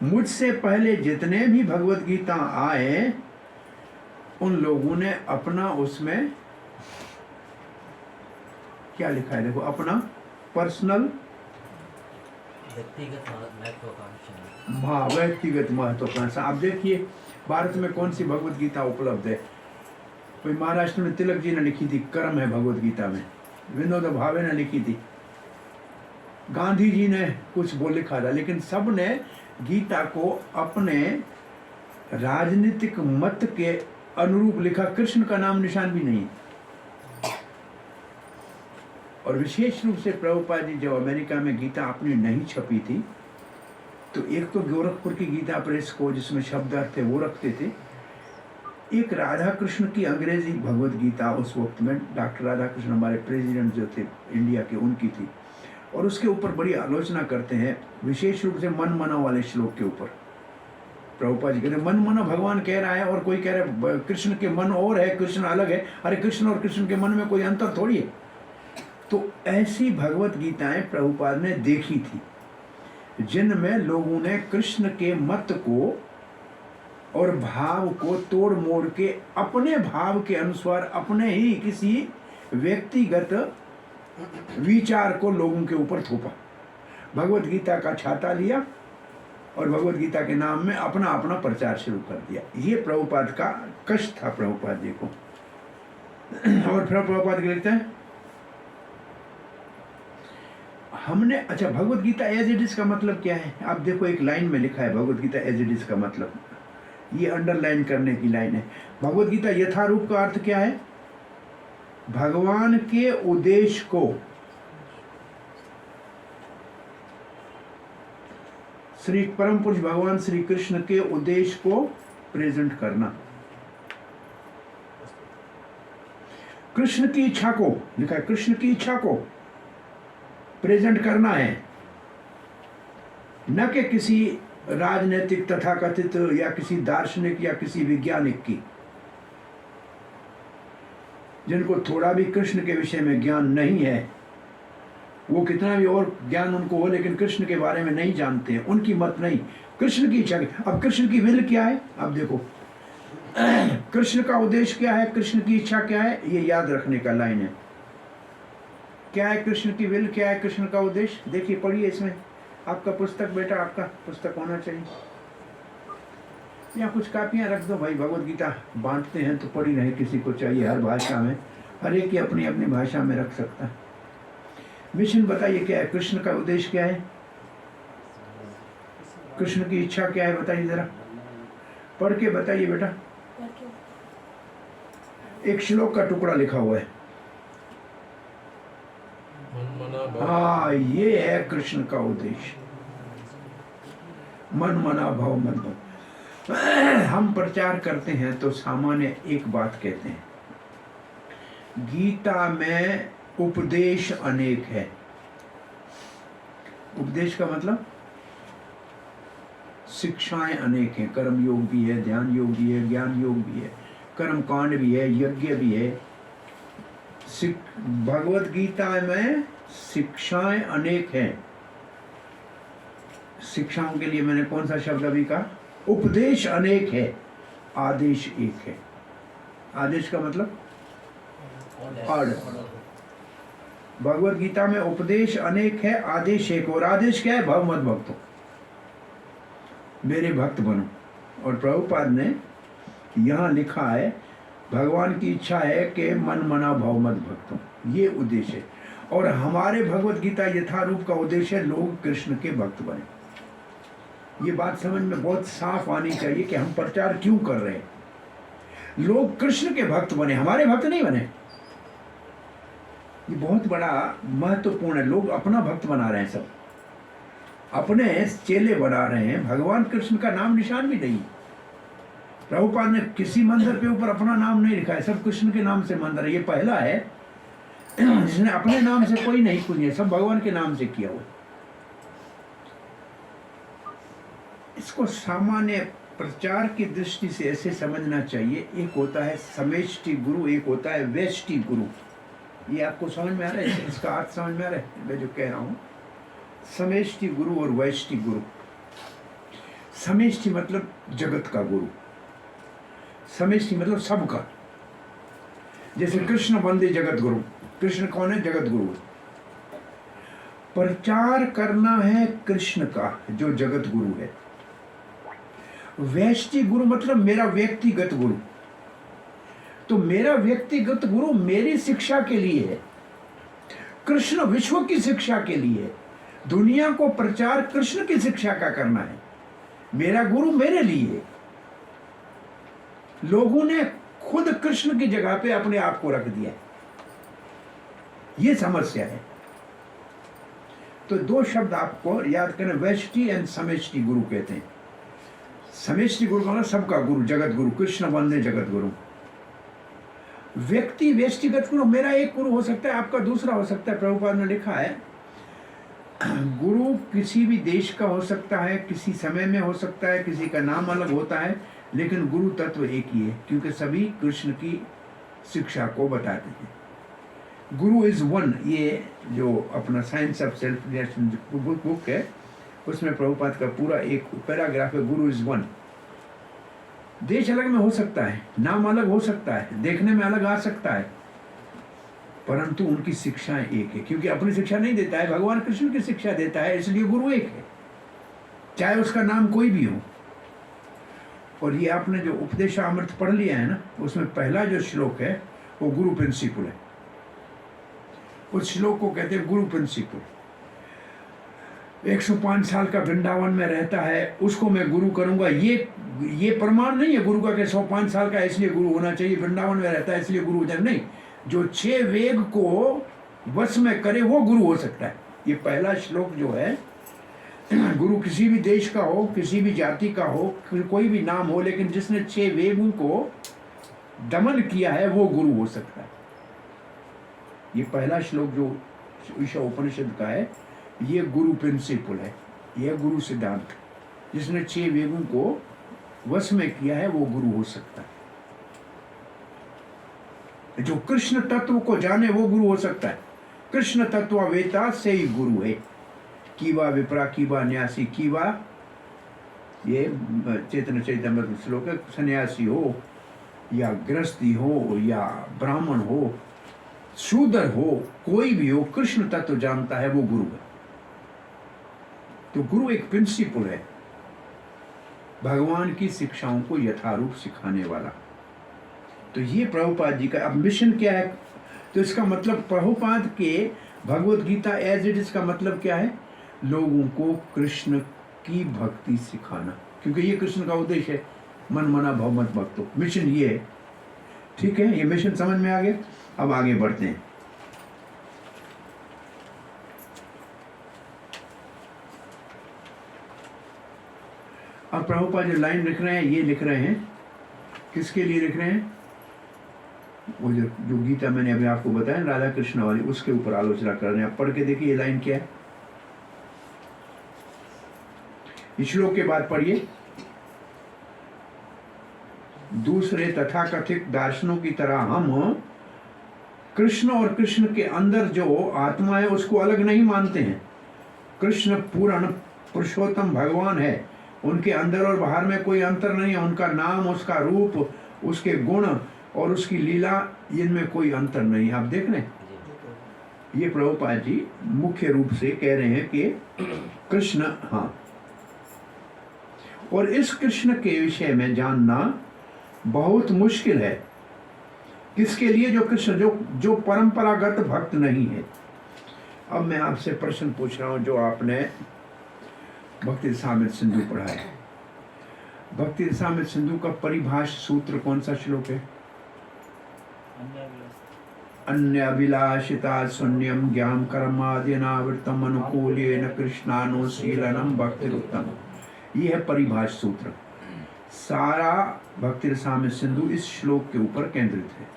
मुझसे पहले जितने भी भगवत गीता आए उन लोगों ने अपना उसमें क्या लिखा है, देखो, अपना पर्सनल व्यक्तिगत महत्वाकांक्षा। हाँ, व्यक्तिगत महत्वाकांक्षा। आप देखिए भारत में कौन सी भगवत गीता उपलब्ध है। कोई महाराष्ट्र में तिलक जी ने लिखी थी, कर्म है भगवत गीता में, विनोद भावे ने लिखी थी, गांधी जी ने कुछ वो लिखा था, लेकिन सब ने गीता को अपने राजनीतिक मत के अनुरूप लिखा। कृष्ण का नाम निशान भी नहीं। और विशेष रूप से प्रभुपाद जी जब अमेरिका में गीता अपनी नहीं छपी थी तो एक तो गोरखपुर की गीता प्रेस को जिसमें शब्द अर्थ थे वो रखते थे, एक राधा कृष्ण की अंग्रेजी भगवत गीता उस वक्त में डॉक्टर राधा कृष्ण हमारे प्रेसिडेंट जो थे इंडिया के, उनकी थी, और उसके ऊपर बड़ी आलोचना करते हैं, विशेष रूप से मन मना वाले श्लोक के ऊपर। प्रभुपाद जी कहते हैं मन मना भगवान कह रहा है और कोई कह रहा है कृष्ण के मन और है, कृष्ण अलग है। अरे कृष्ण और कृष्ण के मन में कोई अंतर थोड़ी है। तो ऐसी भगवत गीताएं प्रभुपाद ने देखी थी जिनमें लोगों ने कृष्ण के मत को और भाव को तोड़ मोड़ के अपने भाव के अनुसार अपने ही किसी व्यक्तिगत विचार को लोगों के ऊपर थोपा। भगवत गीता का छाता लिया और भगवत गीता के नाम में अपना अपना प्रचार शुरू कर दिया। ये प्रभुपाद का कष्ट था प्रभुपाद जी को। और फिर प्रभुपाद लिखते हैं हमने, अच्छा, Bhagavad Gita as it is का मतलब क्या है। आप देखो एक लाइन में लिखा है Bhagavad Gita as it is का मतलब, ये अंडरलाइन करने की लाइन है। भगवत गीता यथारूप का अर्थ क्या है, भगवान के उद्देश्य को श्री परम पुरुष भगवान श्री कृष्ण के उद्देश्य को प्रेजेंट करना। कृष्ण की इच्छा को लिखा है, कृष्ण की इच्छा को प्रेजेंट करना है, न कि किसी राजनीतिक तथाकथित या किसी दार्शनिक या किसी वैज्ञानिक की, जिनको थोड़ा भी कृष्ण के विषय में ज्ञान नहीं है, वो कितना भी और ज्ञान उनको हो लेकिन कृष्ण के बारे में नहीं जानते हैं, उनकी मत नहीं, कृष्ण की इच्छा। अब कृष्ण की विल क्या है, अब देखो कृष्ण का उद्देश्य क्या है, कृष्ण की इच्छा क्या है, ये याद रखने का लाइन है। क्या है कृष्ण की विल, क्या है कृष्ण का उद्देश्य, देखिए पढ़िए इसमें। आपका पुस्तक बेटा, आपका पुस्तक होना चाहिए, या कुछ कापियां रख दो भाई, भगवत गीता बांटते हैं तो पढ़ी रहे, किसी को चाहिए हर भाषा में, हर एक की अपनी अपनी भाषा में रख सकता है। मिशन बताइए क्या है, कृष्ण का उद्देश्य क्या है, कृष्ण की इच्छा क्या है, बताइए जरा, पढ़ के बताइए बेटा। एक श्लोक का टुकड़ा लिखा हुआ है, हाँ, ये है कृष्ण का उद्देश्य, मन मना भाव मत भाव। हम प्रचार करते हैं तो सामान्य एक बात कहते हैं, गीता में उपदेश अनेक है। उपदेश का मतलब शिक्षाएं अनेक हैं, कर्म योग भी है, ध्यान योग भी है, ज्ञान योग भी है, कर्म कांड भी है, यज्ञ भी है। भगवत गीता में शिक्षाएं अनेक हैं। शिक्षाओं के लिए मैंने कौन सा शब्द अभी कहा, उपदेश अनेक है, आदेश एक है। आदेश का मतलब ऑर्डर। भगवत गीता में उपदेश अनेक है, आदेश एक। और आदेश क्या है, भव मत भक्तो, मेरे भक्त बनो। और प्रभुपाद ने यहाँ लिखा है भगवान की इच्छा है कि मन मना भाव मत भक्तो, ये उद्देश्य है। और हमारे भगवत गीता यथारूप का उद्देश्य है लोग कृष्ण के भक्त बने। ये बात समझ में बहुत साफ आनी चाहिए कि हम प्रचार क्यों कर रहे हैं, लोग कृष्ण के भक्त बने, हमारे भक्त नहीं बने। ये बहुत बड़ा महत्वपूर्ण है। लोग अपना भक्त बना रहे हैं, सब अपने चेले बना रहे हैं, भगवान कृष्ण का नाम निशान भी नहीं। प्रभुपाद ने किसी मंदिर के ऊपर अपना नाम नहीं लिखा है, सब कृष्ण के नाम से मंदिर है। ये पहला है जिसने अपने नाम से कोई नहीं कुछ है, सब भगवान के नाम से किया हुआ। इसको सामान्य प्रचार की दृष्टि से ऐसे समझना चाहिए, एक होता है समष्टि गुरु, एक होता है व्यष्टि गुरु। ये आपको समझ में आ रहा है? इसका अर्थ समझ में आ रहा है मैं जो कह रहा हूँ? समष्टि गुरु और व्यष्टि गुरु। समष्टि मतलब जगत का गुरु, समष्टि मतलब सबका। जैसे कृष्ण वंदे जगत गुरु, कृष्ण कौन है? जगत गुरु। प्रचार करना है कृष्ण का जो जगत गुरु है। व्यष्टि गुरु मतलब मेरा व्यक्तिगत गुरु। तो मेरा व्यक्तिगत गुरु मेरी शिक्षा के लिए है, कृष्ण विश्व की शिक्षा के लिए है। दुनिया को प्रचार कृष्ण की शिक्षा का करना है। मेरा गुरु मेरे लिए है। लोगों ने खुद कृष्ण की जगह पे अपने आप को रख दिया है, ये समस्या है। तो दो शब्द आपको याद करना, व्यष्टि एंड समष्टि गुरु कहते हैं। समष्टि गुरु मतलब सबका गुरु, जगत गुरु, कृष्ण वंदे जगत गुरु। व्यक्ति व्यष्टिगत गुरु मेरा एक गुरु हो सकता है, आपका दूसरा हो सकता है। प्रभुपाद ने लिखा है गुरु किसी भी देश का हो सकता है, किसी समय में हो सकता है, किसी का नाम अलग होता है, लेकिन गुरु तत्व एक ही है, क्योंकि सभी कृष्ण की शिक्षा को बताते हैं। गुरु इज वन। ये जो अपना science of self relation book है, उसमें प्रभुपाद का पूरा एक पैराग्राफ है, गुरु इज वन। देश अलग में हो सकता है, नाम अलग हो सकता है, देखने में अलग आ सकता है, परंतु उनकी शिक्षाएं एक है, क्योंकि अपनी शिक्षा नहीं देता है, भगवान कृष्ण की शिक्षा देता है, इसलिए गुरु एक है, चाहे उसका नाम कोई भी हो। और ये आपने जो उपदेशामृत पढ़ लिया है ना, उसमें पहला जो श्लोक है वो गुरु प्रिंसिपल है। उस श्लोक को कहते हैं गुरु प्रिंसिपल। 105 साल का वृंदावन में रहता है, उसको मैं गुरु करूंगा, ये प्रमाण नहीं है गुरु का कि 105 साल का इसलिए गुरु होना चाहिए, वृंदावन में रहता है इसलिए गुरु हो जाए। नहीं, जो 6 वेग को वश में करे वो गुरु हो सकता है। ये पहला श्लोक जो है, गुरु किसी भी देश का हो, किसी भी जाति का हो, कोई भी नाम हो, लेकिन जिसने 6 वेगों को दमन किया है वो गुरु हो सकता है। ये पहला श्लोक जो ईशा उपनिषद का है, ये गुरु प्रिंसिपल है, ये गुरु सिद्धांत। जिसने 6 वेगों को वश में किया है वो गुरु हो सकता है। जो कृष्ण तत्व को जाने वो गुरु हो सकता है। कृष्ण तत्व वेता से ही गुरु है। कीवा विप्रा कीवा न्यासी, कीवा ये चैतन्य चैतन्य श्लोक है। सन्यासी हो या गृहस्थी हो या ब्राह्मण हो, शूद्र हो, कोई भी हो, कृष्ण तत्व जानता है वो गुरु है। तो गुरु एक प्रिंसिपल है, भगवान की शिक्षाओं को यथारूप सिखाने वाला। तो ये प्रभुपाद जी का अब मिशन क्या है? तो इसका मतलब प्रभुपाद के Bhagavad Gita as it is का मतलब क्या है? लोगों को कृष्ण की भक्ति सिखाना, क्योंकि ये कृष्ण का उद्देश्य है, मन मना भव मत भक्तो। मिशन ये है, ठीक है? ये मिशन समझ में आ गया। अब आगे बढ़ते हैं। अब प्रभुपाद जो लाइन लिख रहे हैं, ये लिख रहे हैं किसके लिए लिख रहे हैं? वो जो गीता मैंने अभी आपको बताया राधा कृष्ण वाली, उसके ऊपर आलोचना कर रहे हैं। आप पढ़ के देखिए ये लाइन क्या है। इस श्लोक के बाद पढ़िए, दूसरे तथाकथित दार्शनों की तरह हम कृष्ण और कृष्ण के अंदर जो आत्मा है उसको अलग नहीं मानते हैं। कृष्ण पूर्ण पुरुषोत्तम भगवान है, उनके अंदर और बाहर में कोई अंतर नहीं है। उनका नाम, उसका रूप, उसके गुण और उसकी लीला, इनमें कोई अंतर नहीं है। आप देख रहे हैं, ये प्रभुपाद जी मुख्य रूप से कह रहे हैं कि कृष्ण, हाँ, और इस कृष्ण के विषय में जानना बहुत मुश्किल है। किसके लिए? जो कृष्ण जो परंपरागत भक्त नहीं है। अब मैं आपसे प्रश्न पूछ रहा हूं, जो आपने भक्ति रसामृत सिंधु पढ़ा है, भक्ति रसामृत सिंधु का परिभाष सूत्र कौन सा श्लोक है? अन्य अभिलाषिता शून्यम ज्ञान कर्माद्यनावृतम अनुकूलेन कृष्णानुशीलनम भक्तिरुत्तम। ये है परिभाष सूत्र। सारा भक्ति रसामृत सिंधु इस श्लोक के ऊपर केंद्रित है।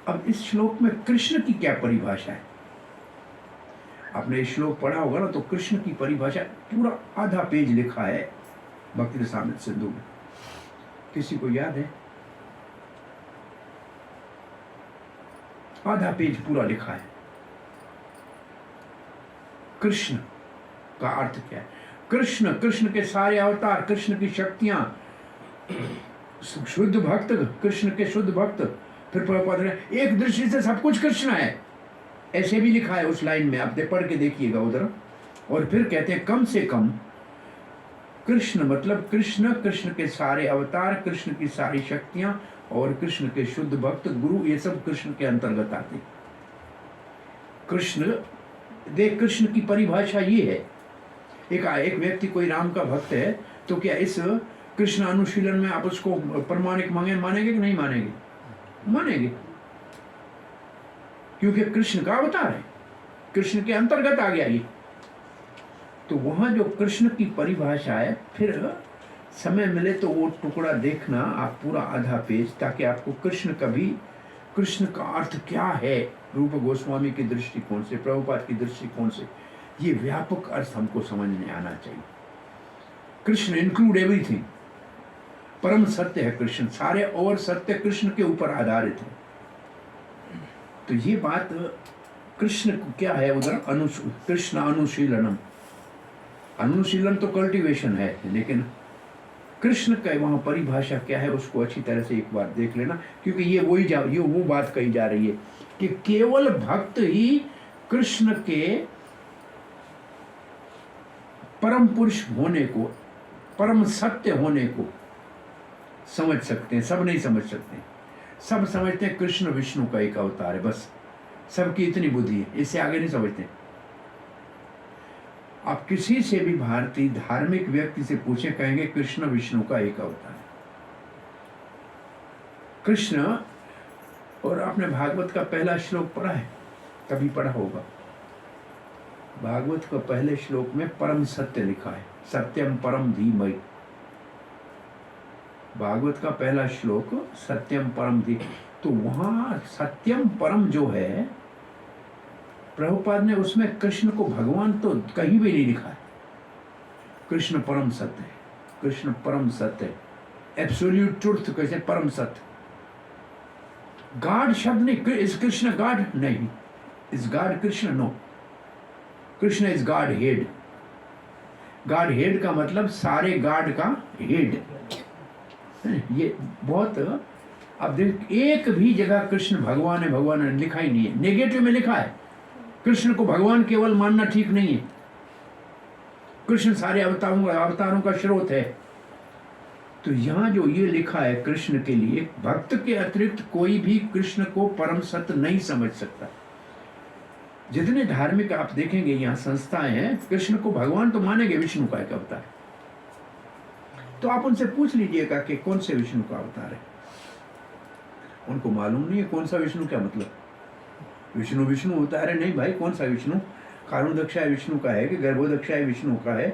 अब इस श्लोक में कृष्ण की क्या परिभाषा है? आपने ये श्लोक पढ़ा होगा ना, तो कृष्ण की परिभाषा पूरा आधा पेज लिखा है भक्ति रसामृत सिंधु में। किसी को याद है? आधा पेज पूरा लिखा है। कृष्ण का अर्थ क्या है? कृष्ण, कृष्ण के सारे अवतार, कृष्ण की शक्तियां, शुद्ध भक्त, कृष्ण के शुद्ध भक्त। फिर प्रभुपाद ने एक दृष्टि से सब कुछ कृष्ण है, ऐसे भी लिखा है उस लाइन में, आप पढ़ के देखिएगा उधर। और फिर कहते हैं कम से कम कृष्ण मतलब कृष्ण, कृष्ण के सारे अवतार, कृष्ण की सारी शक्तियां और कृष्ण के शुद्ध भक्त गुरु, ये सब कृष्ण के अंतर्गत आते। कृष्ण देख, कृष्ण की परिभाषा ये है। एक व्यक्ति कोई राम का भक्त है, तो क्या इस कृष्ण अनुशीलन में आप उसको प्रमाणिक मानेंगे कि नहीं मानेंगे? मानेंगे, क्योंकि कृष्ण का अवतार है, कृष्ण के अंतर्गत आ गया ये। तो वहां जो कृष्ण की परिभाषा है, फिर समय मिले तो वो टुकड़ा देखना आप पूरा आधा पेज, ताकि आपको कृष्ण का अर्थ क्या है रूप गोस्वामी के दृष्टिकोण से, प्रभुपाद की दृष्टिकोण से, ये व्यापक अर्थ हमको समझ में आना चाहिए। कृष्ण इंक्लूड एवरीथिंग, परम सत्य है कृष्ण, सारे और सत्य कृष्ण के ऊपर आधारित है। तो ये बात कृष्ण क्या है उधर, कृष्ण अनुशीलनम, अनुशीलन तो कल्टीवेशन है, लेकिन कृष्ण का वहां परिभाषा क्या है उसको अच्छी तरह से एक बार देख लेना, क्योंकि ये वो बात कही जा रही है कि केवल भक्त ही कृष्ण के परम पुरुष होने को, परम सत्य होने को समझ सकते हैं। सब नहीं समझ सकते, सब समझते हैं कृष्ण विष्णु का एक अवतार है, बस सबकी इतनी बुद्धि है, इससे आगे नहीं समझते। आप किसी से भी भारतीय धार्मिक व्यक्ति से पूछे, कहेंगे कृष्ण विष्णु का एक अवतार है। कृष्ण, और आपने भागवत का पहला श्लोक पढ़ा है, कभी पढ़ा होगा। भागवत का पहले श्लोक में परम सत्य लिखा है, सत्यम परम धीमहि। भागवत का पहला श्लोक सत्यम परम धी, तो वहां सत्यम परम जो है, प्रभुपाद ने उसमें कृष्ण को भगवान तो कहीं भी नहीं लिखा है। कृष्ण परम सत्य है, कृष्ण परम सत्य है, एब्सोल्यूट ट्रुथ कैसे परम सत्य। गॉड शब्द नहीं, इज कृष्ण गॉड नहीं, is God Krishna no, Krishna is God head. God head का मतलब सारे गॉड का हेड। ये बहुत, अब देख, एक भी जगह कृष्ण भगवान है भगवान है लिखा ही नहीं है, नेगेटिव में लिखा है। कृष्ण को भगवान केवल मानना ठीक नहीं है, कृष्ण सारे अवतारों का स्रोत है। तो यहां जो ये लिखा है कृष्ण के लिए, भक्त के अतिरिक्त कोई भी कृष्ण को परम सत्य नहीं समझ सकता। जितने धार्मिक आप देखेंगे यहाँ संस्थाएं हैं, कृष्ण को भगवान तो मानेंगे, विष्णु का एक अवतार। तो आप उनसे पूछ लीजिएगा कि कौन से विष्णु का अवतार है, उनको मालूम नहीं है कौन सा विष्णु, क्या मतलब विष्णु विष्णु होता है। अरे नहीं भाई, कौन सा विष्णु, कारुणदक्षाय विष्णु का है कि गर्भोदक्षाय विष्णु का है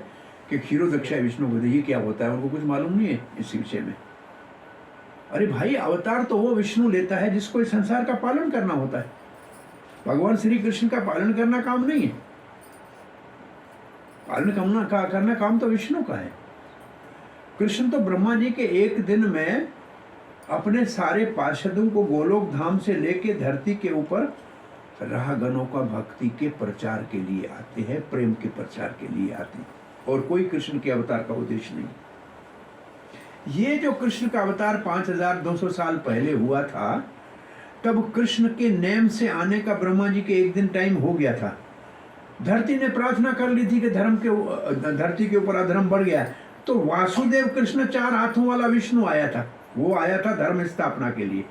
कि क्षीरोदक्षाय विष्णु का, ये क्या होता है, उनको कुछ मालूम नहीं है इस विषय में। अरे भाई, अवतार तो वो विष्णु लेता है जिसको इस संसार का पालन करना होता है। भगवान श्री कृष्ण का पालन करना काम नहीं है, पालन करना काम तो विष्णु का है। कृष्ण तो ब्रह्मा जी के एक दिन में अपने सारे पार्षदों को गोलोक धाम से लेके धरती के ऊपर राहगणों का भक्ति के प्रचार के लिए आते हैं, प्रेम के प्रचार के लिए आते हैं, और कोई कृष्ण के अवतार का उद्देश्य नहीं। ये जो कृष्ण का अवतार 5200 साल पहले हुआ था, तब कृष्ण के नेम से आने का ब्रह्मा जी के एक दिन टाइम हो गया था। धरती ने प्रार्थना कर ली थी कि धरती के ऊपर अधर्म बढ़ गया, तो वासुदेव कृष्ण 4 हाथों वाला विष्णु आया था, वो आया था धर्म स्थापना के लिए।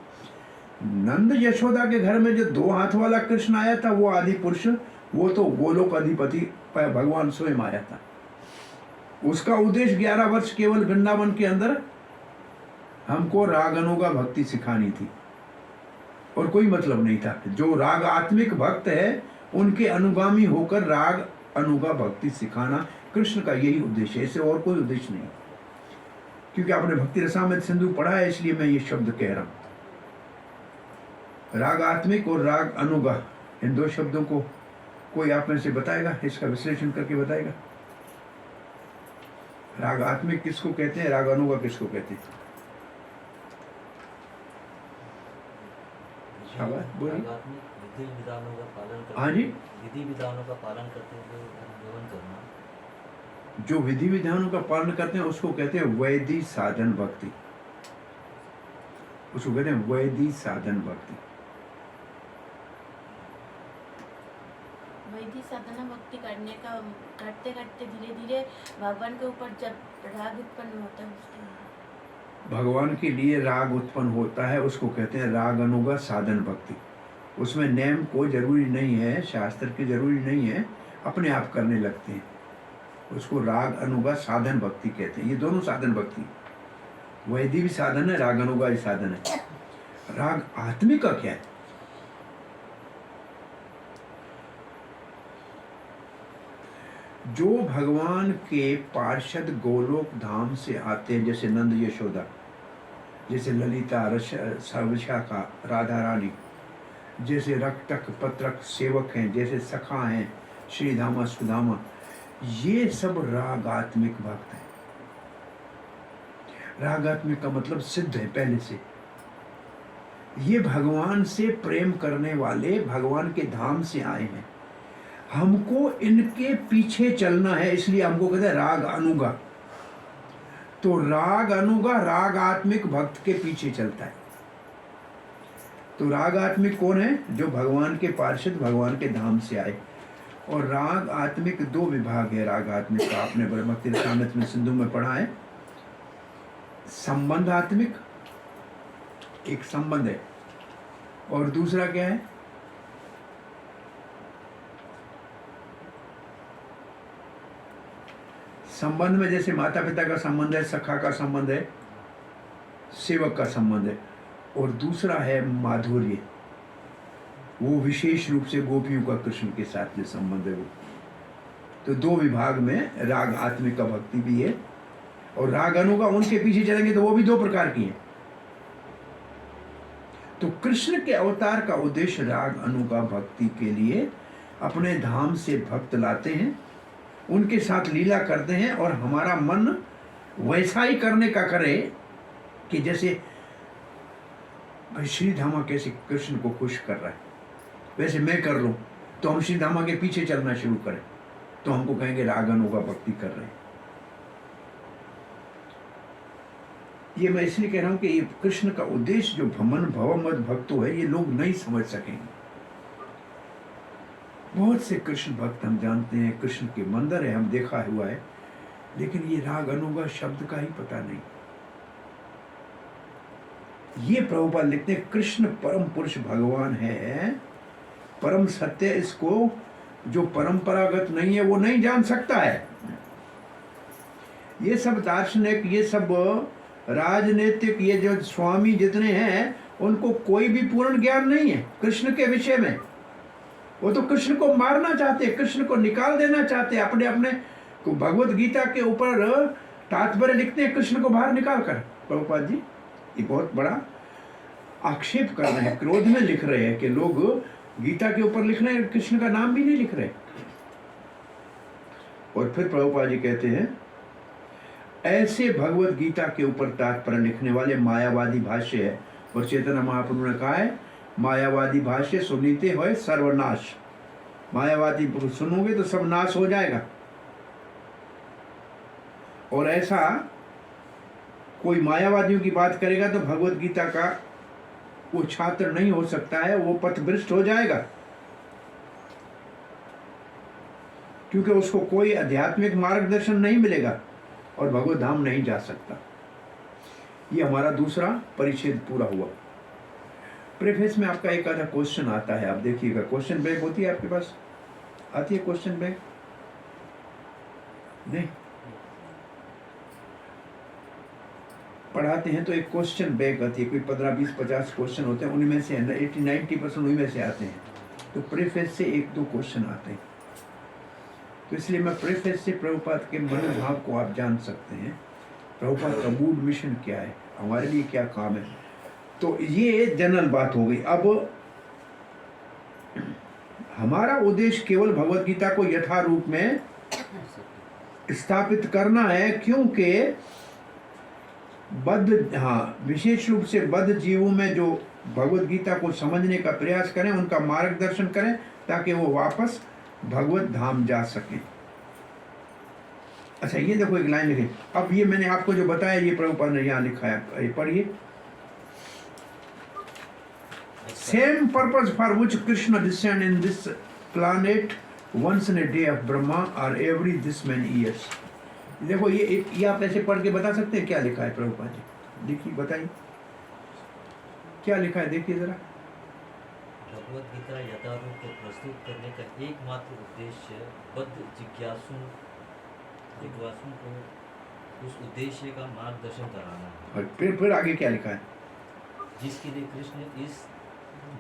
नंद यशोदा के घर में जो 2 हाथ वाला कृष्ण आया था, वो आदि पुरुष, वो तो गोलोक अधिपति भगवान स्वयं आया था। उसका उद्देश्य 11 वर्ष केवल वृंदावन के अंदर हमको रागनों का भक्ति सिखानी थी, और कोई मतलब नहीं था। जो राग आत्मिक भक्त है उनके अनुगामी होकर राग अनुगा भक्ति सिखाना कृष्ण का यही उद्देश्य है, इससे और कोई उद्देश्य नहीं। क्योंकि आपने भक्ति रसामृत सिंधु पढ़ा है इसलिए मैं ये शब्द कह रहा हूं। राग आत्मिक और राग अनुगा, इन दो शब्दों को कोई आप में से बताएगा, इसका विश्लेषण करके बताएगा। राग आत्मिक किसको कहते हैं, राग अनुगा किसको कहते हैं? शाबाश, बोलिए। आध्यात्मिक विधि विधानों का पालन करते हाँ जी। विधि विधानों का पालन करते हुए जीवन करना। जो विधि विधानों का पालन करते हैं उसको कहते हैं वैदिक साधन भक्ति, उसको कहते हैं वैदिक साधन भक्ति। वैदिक साधना भक्ति करने का करते करते धीरे धीरे भगवान के ऊपर जब राग उत्पन्न होता है उसके भगवान के लिए राग उत्पन्न होता है उसको कहते हैं राग अनुगा साधन भक्ति। उसमें नेम कोई जरूरी नहीं है, शास्त्र की जरूरी नहीं है, अपने आप करने लगते हैं। उसको राग अनुगा साधन भक्ति कहते हैं। ये दोनों साधन भक्ति, वैदिक भी साधन है, राग अनुगा भी साधन है। राग आत्मिक का क्या है? जो भगवान के पार्षद गोलोक धाम से आते हैं, जैसे नंद यशोदा, जैसे ललिता विशाखा राधा रानी, जैसे रक्तक पत्रक सेवक हैं, जैसे सखा हैं श्रीधामा सुदामा, ये सब रागात्मिक भक्त हैं। रागात्मिक का मतलब सिद्ध है पहले से। ये भगवान से प्रेम करने वाले भगवान के धाम से आए हैं। हमको इनके पीछे चलना है, इसलिए हमको कहते हैं राग अनुगा। तो राग अनुगा राग आत्मिक भक्त के पीछे चलता है। तो राग आत्मिक कौन है? जो भगवान के पार्षद भगवान के धाम से आए। और राग आत्मिक दो विभाग है। राग आत्मिक का आपने भक्ति रसामृत में सिंधु में पढ़ा है। संबंध आत्मिक एक संबंध है, और दूसरा क्या है? संबंध में जैसे माता पिता का संबंध है, सखा का संबंध है, सेवक का संबंध है, और दूसरा है माधुर्य, वो विशेष रूप से गोपियों का कृष्ण के साथ जो संबंध है वो। तो दो विभाग में राग आत्मिक का भक्ति भी है, और राग अनुगा उनके पीछे चलेंगे तो वो भी दो प्रकार की है। तो कृष्ण के अवतार का उद्देश्य राग अनुगा भक्ति के लिए अपने धाम से भक्त लाते हैं, उनके साथ लीला करते हैं, और हमारा मन वैसा ही करने का करे कि जैसे भाई श्री धामा कैसे कृष्ण को खुश कर रहा है वैसे मैं कर लूं, तो हम श्री धामा के पीछे चलना शुरू करें तो हमको कहेंगे राग अनुगा भक्ति कर रहे हैं। ये मैं इसलिए कह रहा हूं कि ये कृष्ण का उद्देश्य जो भमन भवमद भक्तों है, ये लोग नहीं समझ सकेंगे। बहुत से कृष्ण भक्त हम जानते हैं, कृष्ण के मंदिर है, हम देखा हुआ है, लेकिन ये राग अनुगा शब्द का ही पता नहीं। ये प्रभुपाद लिखते हैं कृष्ण परम पुरुष भगवान है, परम सत्य। इसको जो परंपरागत नहीं है वो नहीं जान सकता है। ये सब दार्शनिक, ये सब राजनीतिक, ये जो स्वामी जितने हैं उनको कोई भी पूर्ण ज्ञान नहीं है कृष्ण के विषय में। वो तो कृष्ण को मारना चाहते, कृष्ण को निकाल देना चाहते, अपने अपने को भगवत गीता के ऊपर तात्पर्य लिखते हैं कृष्ण को बाहर निकाल कर। प्रभुपाद जी ये बहुत बड़ा आक्षेप कर रहे हैं, क्रोध में लिख रहे हैं कि लोग गीता के ऊपर लिख रहे हैं, कृष्ण का नाम भी नहीं लिख रहे। और फिर प्रभुपाद जी कहते हैं ऐसे भगवत गीता के ऊपर तात्पर्य लिखने वाले मायावादी भाष्य है। और चैतन्य महाप्रभु ने कहा है मायावादी भाष्य सुनीते हुए सर्वनाश। मायावादी सुनोगे तो सब नाश हो जाएगा। और ऐसा कोई मायावादियों की बात करेगा तो भगवत गीता का वो छात्र नहीं हो सकता है, वो पथभ्रष्ट हो जाएगा, क्योंकि उसको कोई आध्यात्मिक मार्गदर्शन नहीं मिलेगा और भगवत धाम नहीं जा सकता। ये हमारा दूसरा परिच्छेद पूरा हुआ। प्रेफेस में आपका एक आधा क्वेश्चन आता है, आप देखिएगा। क्वेश्चन बैंक होती है आपके पास? आती है क्वेश्चन बैंक? नहीं पढ़ाते हैं तो एक क्वेश्चन बैंक आती है, कोई 15, 20, 50 क्वेश्चन होते हैं, उनमें से 80-90% उन्हीं में से आते हैं। तो प्रेफेस से 1-2 क्वेश्चन आते हैं। तो इसलिए मैं प्रेफेस से प्रभुपाद के मनोभाव को आप जान सकते हैं प्रभुपाद का मूड मिशन क्या है, हमारे लिए क्या काम है। तो ये जनरल बात हो गई। अब हमारा उद्देश्य केवल भगवत गीता को यथारूप में स्थापित करना है, क्योंकि विशेष रूप से बद्ध जीवों में जो भगवत गीता को समझने का प्रयास करें, उनका मार्गदर्शन करें, ताकि वो वापस भगवत धाम जा सकें। अच्छा, ये देखो एक लाइन लिखी। अब ये मैंने आपको जो बताया, ये प्रभुपाद ने यहाँ लिखा है, ये पढ़िए। Same purpose for which Krishna descend in this planet once in a day of Brahma or every this many years. देखो ये आप ऐसे पढ़ के बता सकते हैं क्या लिखा है प्रभुपाद जी? देखिए, बताइए क्या लिखा है, देखिए जरा। भगवत गीता यथारूप को प्रस्तुत करने का एकमात्र उद्देश्य बद्ध जिज्ञासुओं को उस उद्देश्य का मार्गदर्शन कराना है। और फिर आगे क्या लिखा है? जिसके लिए कृष्ण इस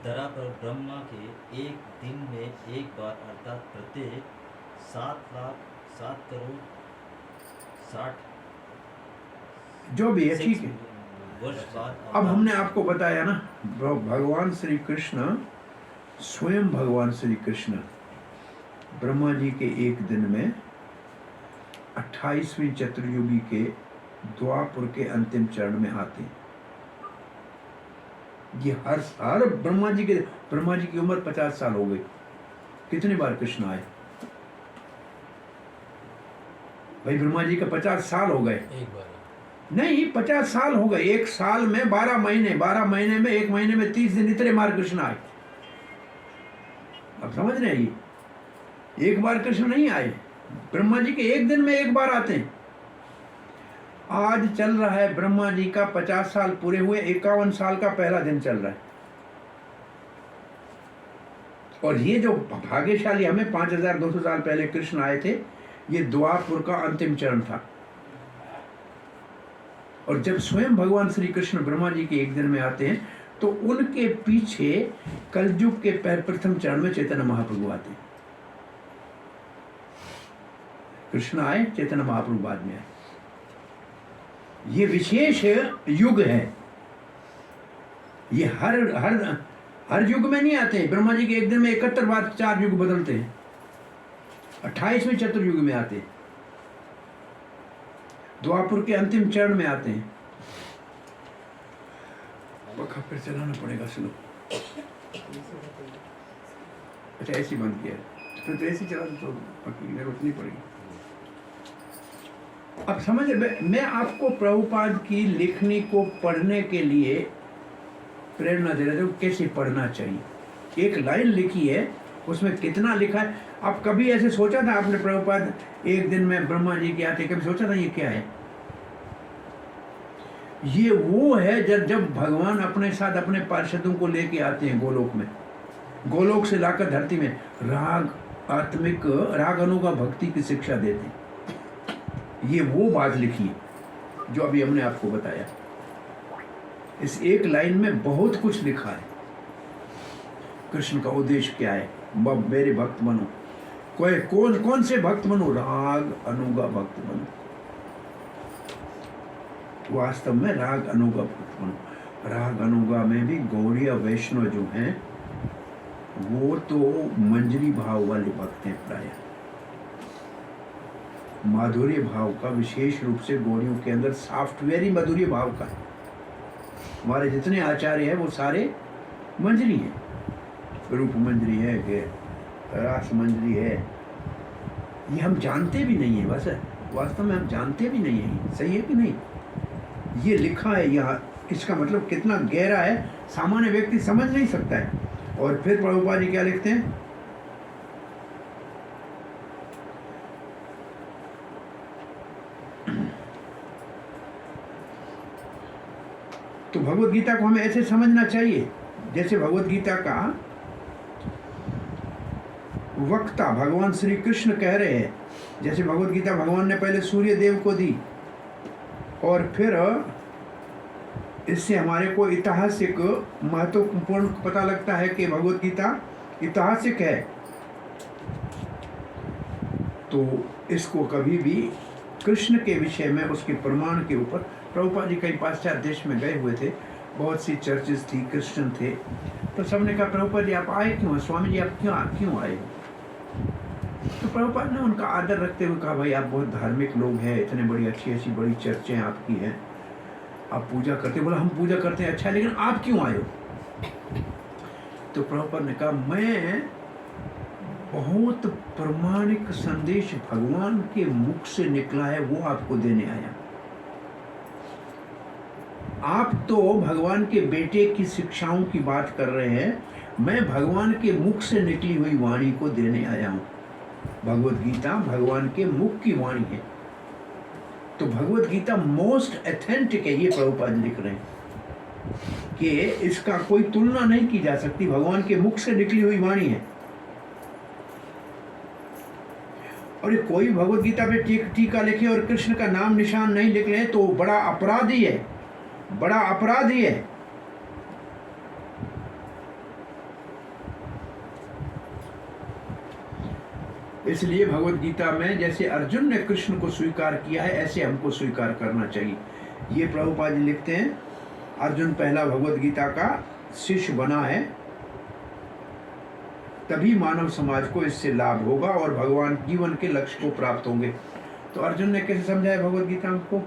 धरा पर ब्रह्मा के एक दिन में एक बार अर्थात प्रत्येक 7,07,60,000 जो भी है, ठीक है। वर्ष बाद अब हमने आपको बताया ना, भगवान श्री कृष्ण, स्वयं भगवान श्री कृष्ण ब्रह्मा जी के एक दिन में 28वीं चतुर्युगी के द्वापर के अंतिम चरण में आते हैं। ये हर ब्रह्मा जी की उम्र 50 साल हो गई। कितने बार कृष्ण आए भाई? ब्रह्मा जी का 50 साल हो गए। एक बार नहीं, 50 साल हो गए। एक साल में 12 महीने, 12 महीने में, एक महीने में 30 दिन, इतने बार कृष्ण आए। अब समझ रहे हैं? ये एक बार कृष्ण नहीं आए, ब्रह्मा जी के एक दिन में एक बार आते हैं। आज चल रहा है ब्रह्मा जी का 50 साल पूरे हुए, 51 साल का पहला दिन चल रहा है। और ये जो भाग्यशाली, हमें 5200 साल पहले कृष्ण आए थे, ये द्वापर का अंतिम चरण था। और जब स्वयं भगवान श्री कृष्ण ब्रह्मा जी के एक दिन में आते हैं, तो उनके पीछे कलयुग के प्रथम चरण में चैतन्य महाप्रभु आते हैं। कृष्ण आए, चैतन्य महाप्रभु बाद में आए। ये विशेष युग है। ये हर युग में नहीं आते। ब्रह्मा जी के एक दिन में 71 बार 4 युग बदलते हैं। 28वें चतुर्युग में आते हैं, द्वापर के अंतिम चरण में आते हैं। पखा फिर चलाना पड़ेगा, सुनो। अच्छा, ऐसी बंद किया, तो ऐसी चला तो पक्की जरूरत नहीं पड़ेगी। अब समझ, मैं आपको प्रभुपाद की लिखनी को पढ़ने के लिए प्रेरणा दे रहा था, कैसे पढ़ना चाहिए। एक लाइन लिखी है, उसमें कितना लिखा है। अब कभी ऐसे सोचा था आपने, प्रभुपाद एक दिन में ब्रह्मा जी के आते, कभी सोचा था ये क्या है? ये वो है जब भगवान अपने साथ अपने पार्षदों को लेके आते हैं गोलोक में, गोलोक से लाकर धरती में राग अनुगा भक्ति की शिक्षा देते हैं। ये वो बात लिखी है जो अभी हमने आपको बताया। इस एक लाइन में बहुत कुछ लिखा है। कृष्ण का उद्देश्य क्या है? मेरे भक्त बनो। कौन से भक्त बनो? राग अनुगा भक्त बनो। वास्तव में राग अनुगा भक्त बनो। राग अनुगा में भी गौड़ीय वैष्णव जो हैं, वो तो मंजरी भाव वाले भक्त हैं। प्राय माधुर्य भाव का, विशेष रूप से गौड़ियों के अंदर सॉफ्टवेयर ही माधुर्य भाव का है। हमारे जितने आचार्य हैं वो सारे मंजरी हैं। रूप मंजरी है कि रास मंजरी है, ये हम जानते भी नहीं है। बस वास्तव में हम जानते भी नहीं है। सही है कि नहीं? ये लिखा है यहाँ, इसका मतलब कितना गहरा है, सामान्य व्यक्ति समझ नहीं सकता है। और फिर प्रभुपाद जी क्या लिखते हैं? तो भगवत गीता को हमें ऐसे समझना चाहिए जैसे भगवत गीता का वक्ता भगवान श्री कृष्ण कह रहे हैं। जैसे भगवत गीता भगवान ने पहले सूर्य देव को दी, और फिर इससे हमारे को ऐतिहासिक महत्वपूर्ण पता लगता है कि भगवत गीता ऐतिहासिक है। तो इसको कभी भी कृष्ण के विषय में, उसके प्रमाण के ऊपर। प्रभुपाद जी कई पाश्चात्य देश में गए हुए थे, बहुत सी चर्चेस थी, क्रिश्चियन थे, तो सबने कहा प्रभुपाद जी आप आए क्यों, स्वामी जी आप क्यों आए? तो प्रभुपाद ने उनका आदर रखते हुए कहा भाई आप बहुत धार्मिक लोग हैं, इतने बड़ी अच्छी बड़ी चर्चें आपकी हैं, आप पूजा करते, बोला हम पूजा करते हैं, अच्छा लेकिन आप क्यों आए हो? तो प्रभुपाद ने कहा मैं बहुत प्रामाणिक संदेश भगवान के मुख से निकला है वो आपको देने आया। आप तो भगवान के बेटे की शिक्षाओं की बात कर रहे हैं, मैं भगवान के मुख से निकली हुई वाणी को देने आया हूं। भगवत गीता भगवान के मुख की वाणी है, तो भगवत गीता मोस्ट ऑथेंटिक है, ये प्रभुपाद लिख रहे हैं कि इसका कोई तुलना नहीं की जा सकती, भगवान के मुख से निकली हुई वाणी है। और ये कोई भगवत गीता पे टीका लिखे और कृष्ण का नाम निशान नहीं लिख ले तो बड़ा अपराधी है, बड़ा अपराधी है। इसलिए भगवत गीता में जैसे अर्जुन ने कृष्ण को स्वीकार किया है, ऐसे हमको स्वीकार करना चाहिए। ये प्रभुपाद जी लिखते हैं अर्जुन पहला भगवत गीता का शिष्य बना है, तभी मानव समाज को इससे लाभ होगा और भगवान जीवन के लक्ष्य को प्राप्त होंगे। तो अर्जुन ने कैसे समझाया भगवत गीता को?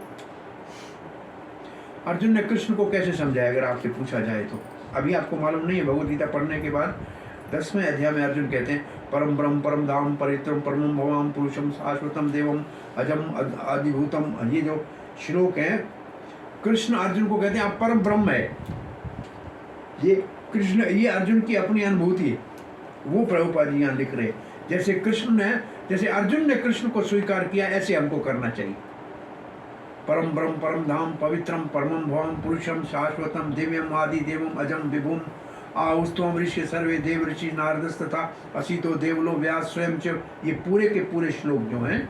अर्जुन ने कृष्ण को कैसे समझाया अगर आपसे पूछा जाए तो? अभी आपको मालूम नहीं है। भगवत गीता पढ़ने के बाद 10वें अध्याय में अर्जुन कहते हैं परम ब्रह्म परम धाम परित्रम परमम भवाम पुरुषम शाश्वतम देवम अजम आदिभूतम। ये जो श्लोक है कृष्ण अर्जुन को कहते हैं आप परम ब्रह्म है। ये कृष्ण, ये अर्जुन की अपनी अनुभूति है, वो प्रभुपाद जी यहाँ लिख रहे हैं। जैसे अर्जुन ने कृष्ण को स्वीकार किया ऐसे हमको करना चाहिए। परम ब्रह्म परम धाम पवित्रम परमम भवम पुरुषम शाश्वतम दिव्यम आदि देवम अजम विभुम आहुस्त्वम ऋषि सर्वे देव ऋषि नारदस तथा असितो देवलो व्यास स्वयं च। ये पूरे के पूरे श्लोक जो हैं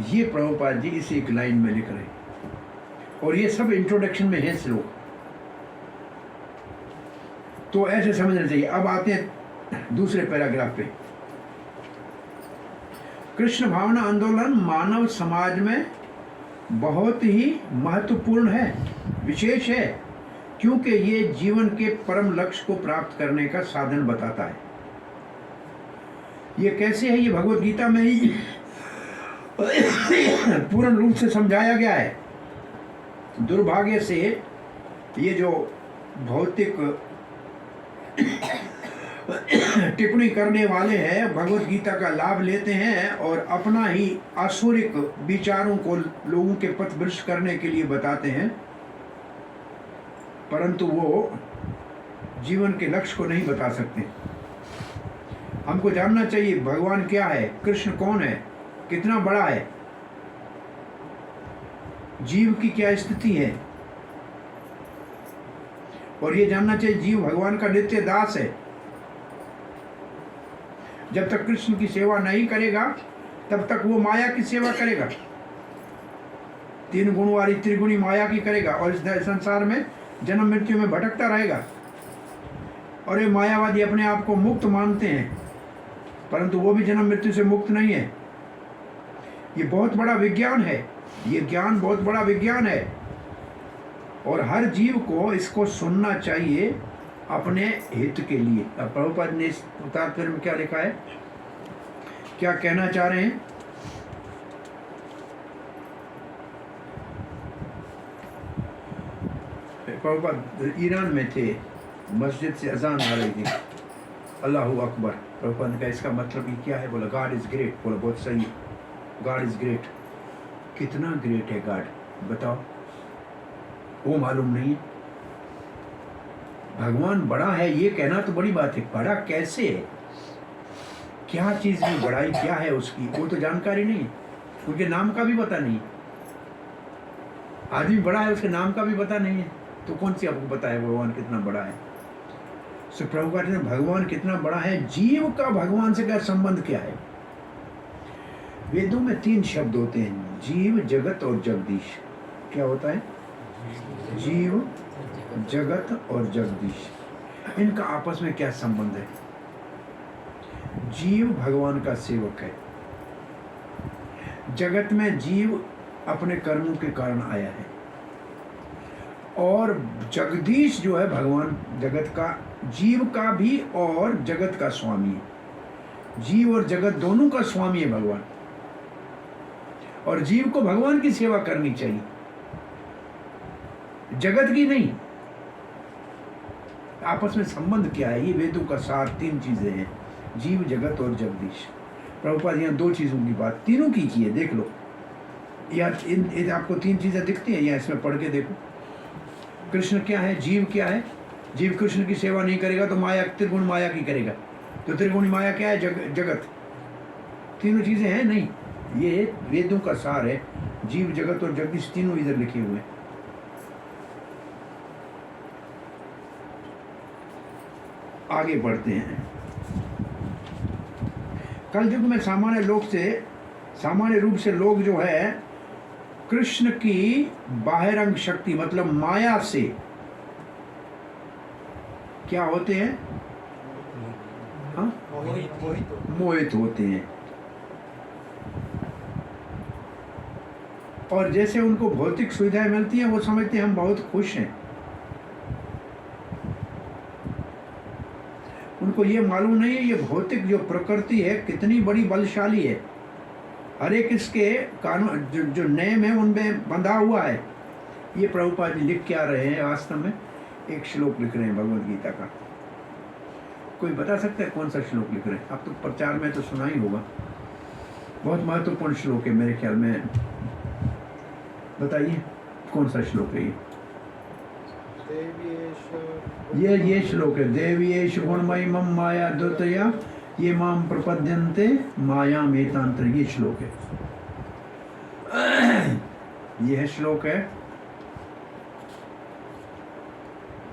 ये प्रभुपाद जी इसी एक लाइन में लिख रहे हैं और ये सब इंट्रोडक्शन में है श्लोक, तो ऐसे समझना चाहिए। अब आते हैं दूसरे पैराग्राफ पे। कृष्ण भावना आंदोलन मानव समाज में बहुत ही महत्वपूर्ण है, विशेष है, क्योंकि ये जीवन के परम लक्ष्य को प्राप्त करने का साधन बताता है। ये कैसे है? ये भगवत गीता में ही पूर्ण रूप से समझाया गया है। दुर्भाग्य से ये जो भौतिक टिप्पणी करने वाले हैं भगवत गीता का लाभ लेते हैं और अपना ही आसुरिक विचारों को लोगों के पथभ्रष्ट करने के लिए बताते हैं, परंतु वो जीवन के लक्ष्य को नहीं बता सकते। हमको जानना चाहिए भगवान क्या है, कृष्ण कौन है, कितना बड़ा है, जीव की क्या स्थिति है, और ये जानना चाहिए जीव भगवान का नित्य दास है। जब तक कृष्ण की सेवा नहीं करेगा तब तक वो माया की सेवा करेगा, तीन गुण वाली त्रिगुणी माया की करेगा और इस संसार में जन्म मृत्यु में भटकता रहेगा। और ये मायावादी अपने आप को मुक्त मानते हैं, परंतु वो भी जन्म मृत्यु से मुक्त नहीं है। ये बहुत बड़ा विज्ञान है, ये ज्ञान बहुत बड़ा विज्ञान है और हर जीव को इसको सुनना चाहिए अपने हित के लिए। अब प्रभुपाद ने इस तात्पर्य में क्या लिखा है, क्या कहना चाह रहे हैं? प्रभुपाद ईरान में थे, मस्जिद से अजान आ रही थी, अल्लाहू अकबर। प्रभुपाद ने कहा इसका मतलब ये क्या है? बोला गॉड इज़ ग्रेट। बोला बहुत सही, गॉड इज़ ग्रेट। कितना ग्रेट है गॉड बताओ? वो मालूम नहीं। भगवान बड़ा है ये कहना तो बड़ी बात है, बड़ा कैसे है, क्या चीज़ में बड़ाई क्या है उसकी, वो तो जानकारी नहीं है, उनके नाम का भी पता नहीं। आदमी बड़ा है उसके नाम का भी पता नहीं है, तो कौन सी आपको पता है भगवान कितना बड़ा है? सो प्रभुपाद ने भगवान कितना बड़ा है, जीव का भगवान से क्या संबंध क्या है? वेदों में 3 शब्द होते हैं, जीव जगत और जगदीश। क्या होता है? जीव जगत और जगदीश, इनका आपस में क्या संबंध है? जीव भगवान का सेवक है, जगत में जीव अपने कर्मों के कारण आया है। और जगदीश जो है भगवान जगत का, जीव का भी और जगत का स्वामी है। जीव और जगत दोनों का स्वामी है भगवान, और जीव को भगवान की सेवा करनी चाहिए, जगत की नहीं। आपस में संबंध क्या है? ये वेदों का सार 3 चीजें हैं, जीव, जगत और जगदीश। प्रभुपाद यहाँ 2 चीजों की बात तीनों की है, देख लो यार। इन आपको 3 चीजें दिखती हैं, या इसमें पढ़ के देखो। कृष्ण क्या है, जीव क्या है? जीव कृष्ण की सेवा नहीं करेगा तो माया, त्रिगुण माया की करेगा। तो त्रिगुण माया क्या है? जगत। तीनों चीजें हैं नहीं, ये वेदों का सार है। जीव, जगत और जगदीश तीनों इधर लिखे हुए हैं। आगे बढ़ते हैं। कल युग में सामान्य रूप से लोग जो है कृष्ण की बाहिरंग शक्ति मतलब माया से क्या होते हैं? हाँ? मोहित होते हैं। और जैसे उनको भौतिक सुविधाएं मिलती हैं, वो समझते हैं हम बहुत खुश हैं। उनको ये मालूम नहीं है ये भौतिक जो प्रकृति है कितनी बड़ी बलशाली है। हर एक इसके कानून जो नियम है उनमें बंधा हुआ है। ये प्रभुपाद जी लिख के आ रहे हैं। वास्तव में एक श्लोक लिख रहे हैं भगवद गीता का। कोई बता सकता है कौन सा श्लोक लिख रहे हैं? आप तो प्रचार में तो सुना ही होगा, बहुत महत्वपूर्ण श्लोक है मेरे ख्याल में। बताइए कौन सा श्लोक है ये श्लोक है। देवीयेष गुणमयी मम माया द्योतया ये माम प्रपद्यन्ते माया मेतांतर, ये श्लोक है। यह श्लोक है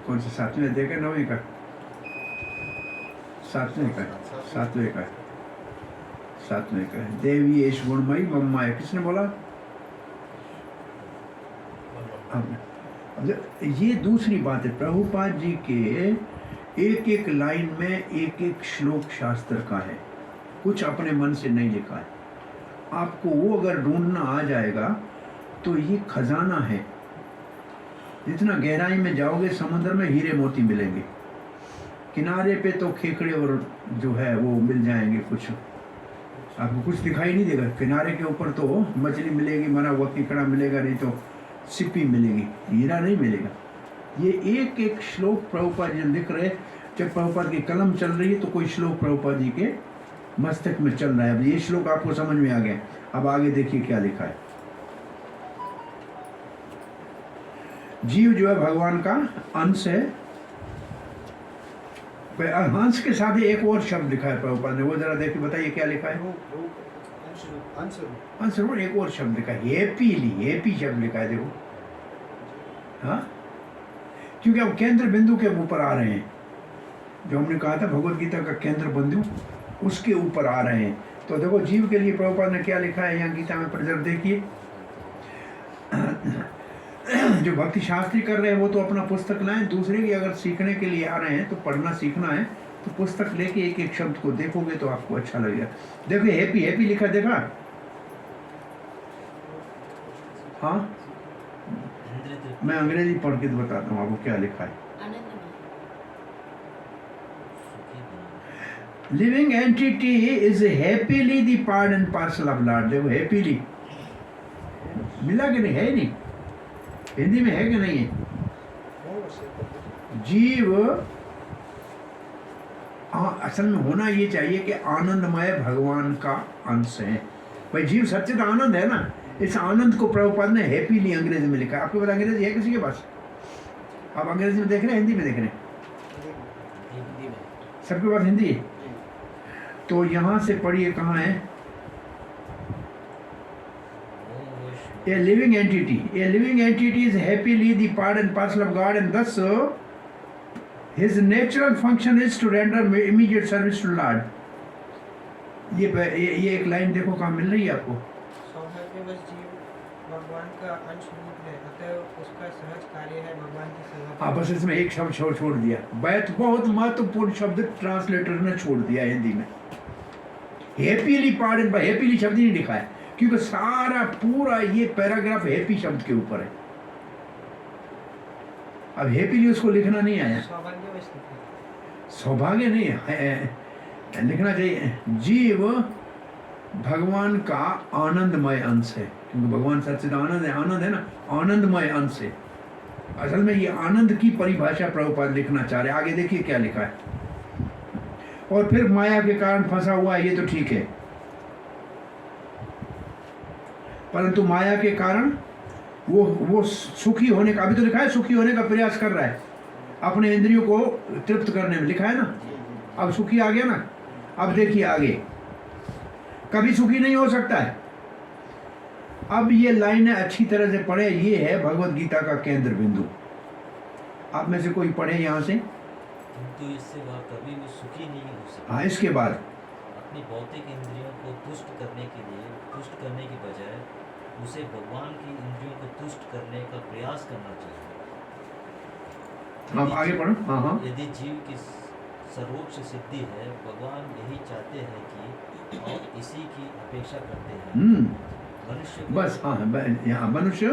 कौन सा? 7वें अध्याय का, 9वें का? 7वें का, 7वें का, 7वें का। देवीयेष गुणमयी मम माया, किसने बोला? ये दूसरी बात है। प्रभुपाद जी के एक एक लाइन में एक एक श्लोक शास्त्र का है, कुछ अपने मन से नहीं लिखा है। आपको वो अगर ढूंढना आ जाएगा तो ये खजाना है। जितना गहराई में जाओगे समुद्र में हीरे मोती मिलेंगे, किनारे पे तो खेकड़े और जो है वो मिल जाएंगे, कुछ आपको कुछ दिखाई नहीं देगा। किनारे के ऊपर तो मछली मिलेगी, मरा हुआ केकड़ा मिलेगा, नहीं तो सिप्पी मिलेगी, हीरा नहीं मिलेगा। ये एक एक श्लोक प्रभुपाद जी लिख रहे। जब प्रभुपाद की कलम चल रही है तो कोई श्लोक प्रभुपाद जी के मस्तक में चल रहा है। अब ये श्लोक आपको समझ में आ गया। अब आगे देखिए क्या लिखा है। जीव जो है भगवान का अंश है। अंश के साथ एक और शब्द लिखा है प्रभुपाद ने, वो जरा देखिए, बताइए क्या लिखा है? अंश एक और शब्द लिखा है, हेपी शब्द लिखा है। देखो, हाँ, क्योंकि अब केंद्र बिंदु के ऊपर आ रहे हैं। जो हमने कहा था भगवद गीता का केंद्र बिंदु, उसके ऊपर आ रहे हैं। तो देखो जीव के लिए प्रभुपाद ने क्या लिखा है यहाँ गीता में, पर देखिए। जो भक्ति शास्त्री कर रहे हैं वो तो अपना पुस्तक लाएं, दूसरे की अगर सीखने के लिए आ रहे हैं तो पढ़ना सीखना है तो पुस्तक लेके एक एक शब्द को देखोगे तो आपको अच्छा लगेगा। देखो हैप्पी लिखा, देखा? हाँ, मैं अंग्रेजी पढ़ के तो बताता हूँ आपको क्या लिखा है। Living entity is happily the part and parcel of Lord. देखो हैप्पीली मिला कि नहीं? है नहीं? हिंदी में है कि नहीं है? जीव असल में होना ये चाहिए कि आनंदमय भगवान का अंश है। भाई जीव सच्चिद आनंद है ना, इस आनंद को प्रभुपाद ने हैप्पीली अंग्रेजी में लिखा। आपके पास अंग्रेजी है किसी के पास? आप अंग्रेजी में देख रहे हैं, हिंदी में देख रहे हैं? सबके पास हिंदी है? तो यहाँ से पढ़िए, कहाँ है? A living entity is happily the part and parcel of God, and thus his natural function is to render immediate service to Lord. ये एक लाइन देखो कहाँ मिल रही है आपको? सौभाग्यवश जीव भगवान का अंश रूप है, अतः उसका सहज कार्य है भगवान की सेवा। बस इसमें एक शब्द छोड़ दिया। बहुत महत्वपूर्ण शब्द ट्रांसलेटर ने छोड़ दिया हिंदी में। हैप्पीली पार्डन पर हैप्पीली शब्द नहीं लिखा है, क्योंकि सारा पूरा ये पैराग्राफ हैप्पी शब्द के ऊपर है। अब हैप्पीली उसको लिखना नहीं आया, सौभाग्यवश लिखा है। सौभाग्य नहीं है, लिखना चाहिए जीव भगवान का आनंदमय अंश है, क्योंकि भगवान सच्चिदानंद है, आनंद है ना, आनंदमय अंश है। असल में ये आनंद की परिभाषा प्रभुपाद लिखना चाह रहे हैं। आगे देखिए क्या लिखा है। और फिर माया के कारण फंसा हुआ है, ये तो ठीक है, परंतु माया के कारण वो सुखी होने का, अभी तो लिखा है सुखी होने का प्रयास कर रहा है, अपने इंद्रियों को तृप्त करने में लिखा है ना। अब सुखी आ गया ना। अब देखिए आगे, कभी सुखी नहीं हो सकता है। अब ये लाइनें अच्छी तरह से पढ़े, ये है भगवत गीता का केंद्र बिंदु। आप में से कोई पढ़े यहाँ से? किंतु इससे वह कभी भी सुखी नहीं हो सकता। हाँ, इसके बाद अपनी भौतिक इंद्रियों को तुष्ट करने के लिए तुष्ट करने की बजाय उसे भगवान की इंद्रियों को तुष्ट करने का प्रयास करना चाहिए। आप आगे पढ़ो। हाँ हाँ, यदि जीव की सर्वोच्च सिद्धि है, भगवान यही चाहते हैं कि और इसी की अपेक्षा करते हैं। मनुष्य को बस हाँ, यहाँ मनुष्य,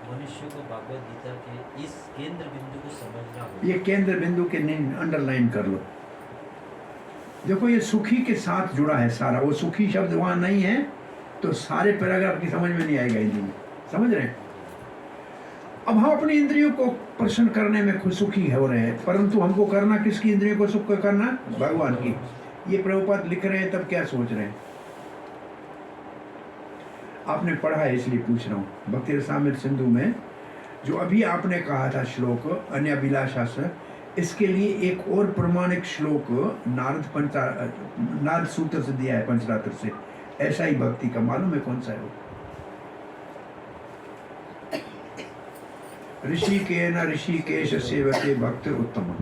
मनुष्य को भगवत गीता के इस केंद्र बिंदु को समझना होगा। ये केंद्र बिंदु के अंडरलाइन कर लो। देखो ये सुखी के साथ जुड़ा है सारा, वो सुखी शब्द वहाँ नहीं है तो सारे पैराग्राफ की समझ में नहीं आएगा हिंदी में, समझ रहे हैं? अब हम अपनी इंद्रियों को प्रसन्न करने में खुद सुखी हो रहे हैं, परंतु हमको करना किसकी इंद्रियों को सुख करना? भगवान की। ये प्रभुपाद लिख रहे हैं तब क्या सोच रहे हैं? आपने पढ़ा है इसलिए पूछ रहा हूँ। भक्ति रसामृत सिंधु में जो अभी आपने कहा था श्लोक अन्याभिलाषा से, इसके लिए एक और प्रमाणिक श्लोक नारद सूत्र से दिया है, पंचरात्र से। ऐसा ही भक्ति का मालूम है कौन सा है वो? ऋषिकेन ऋषिकेश सेवते भक्त उत्तम।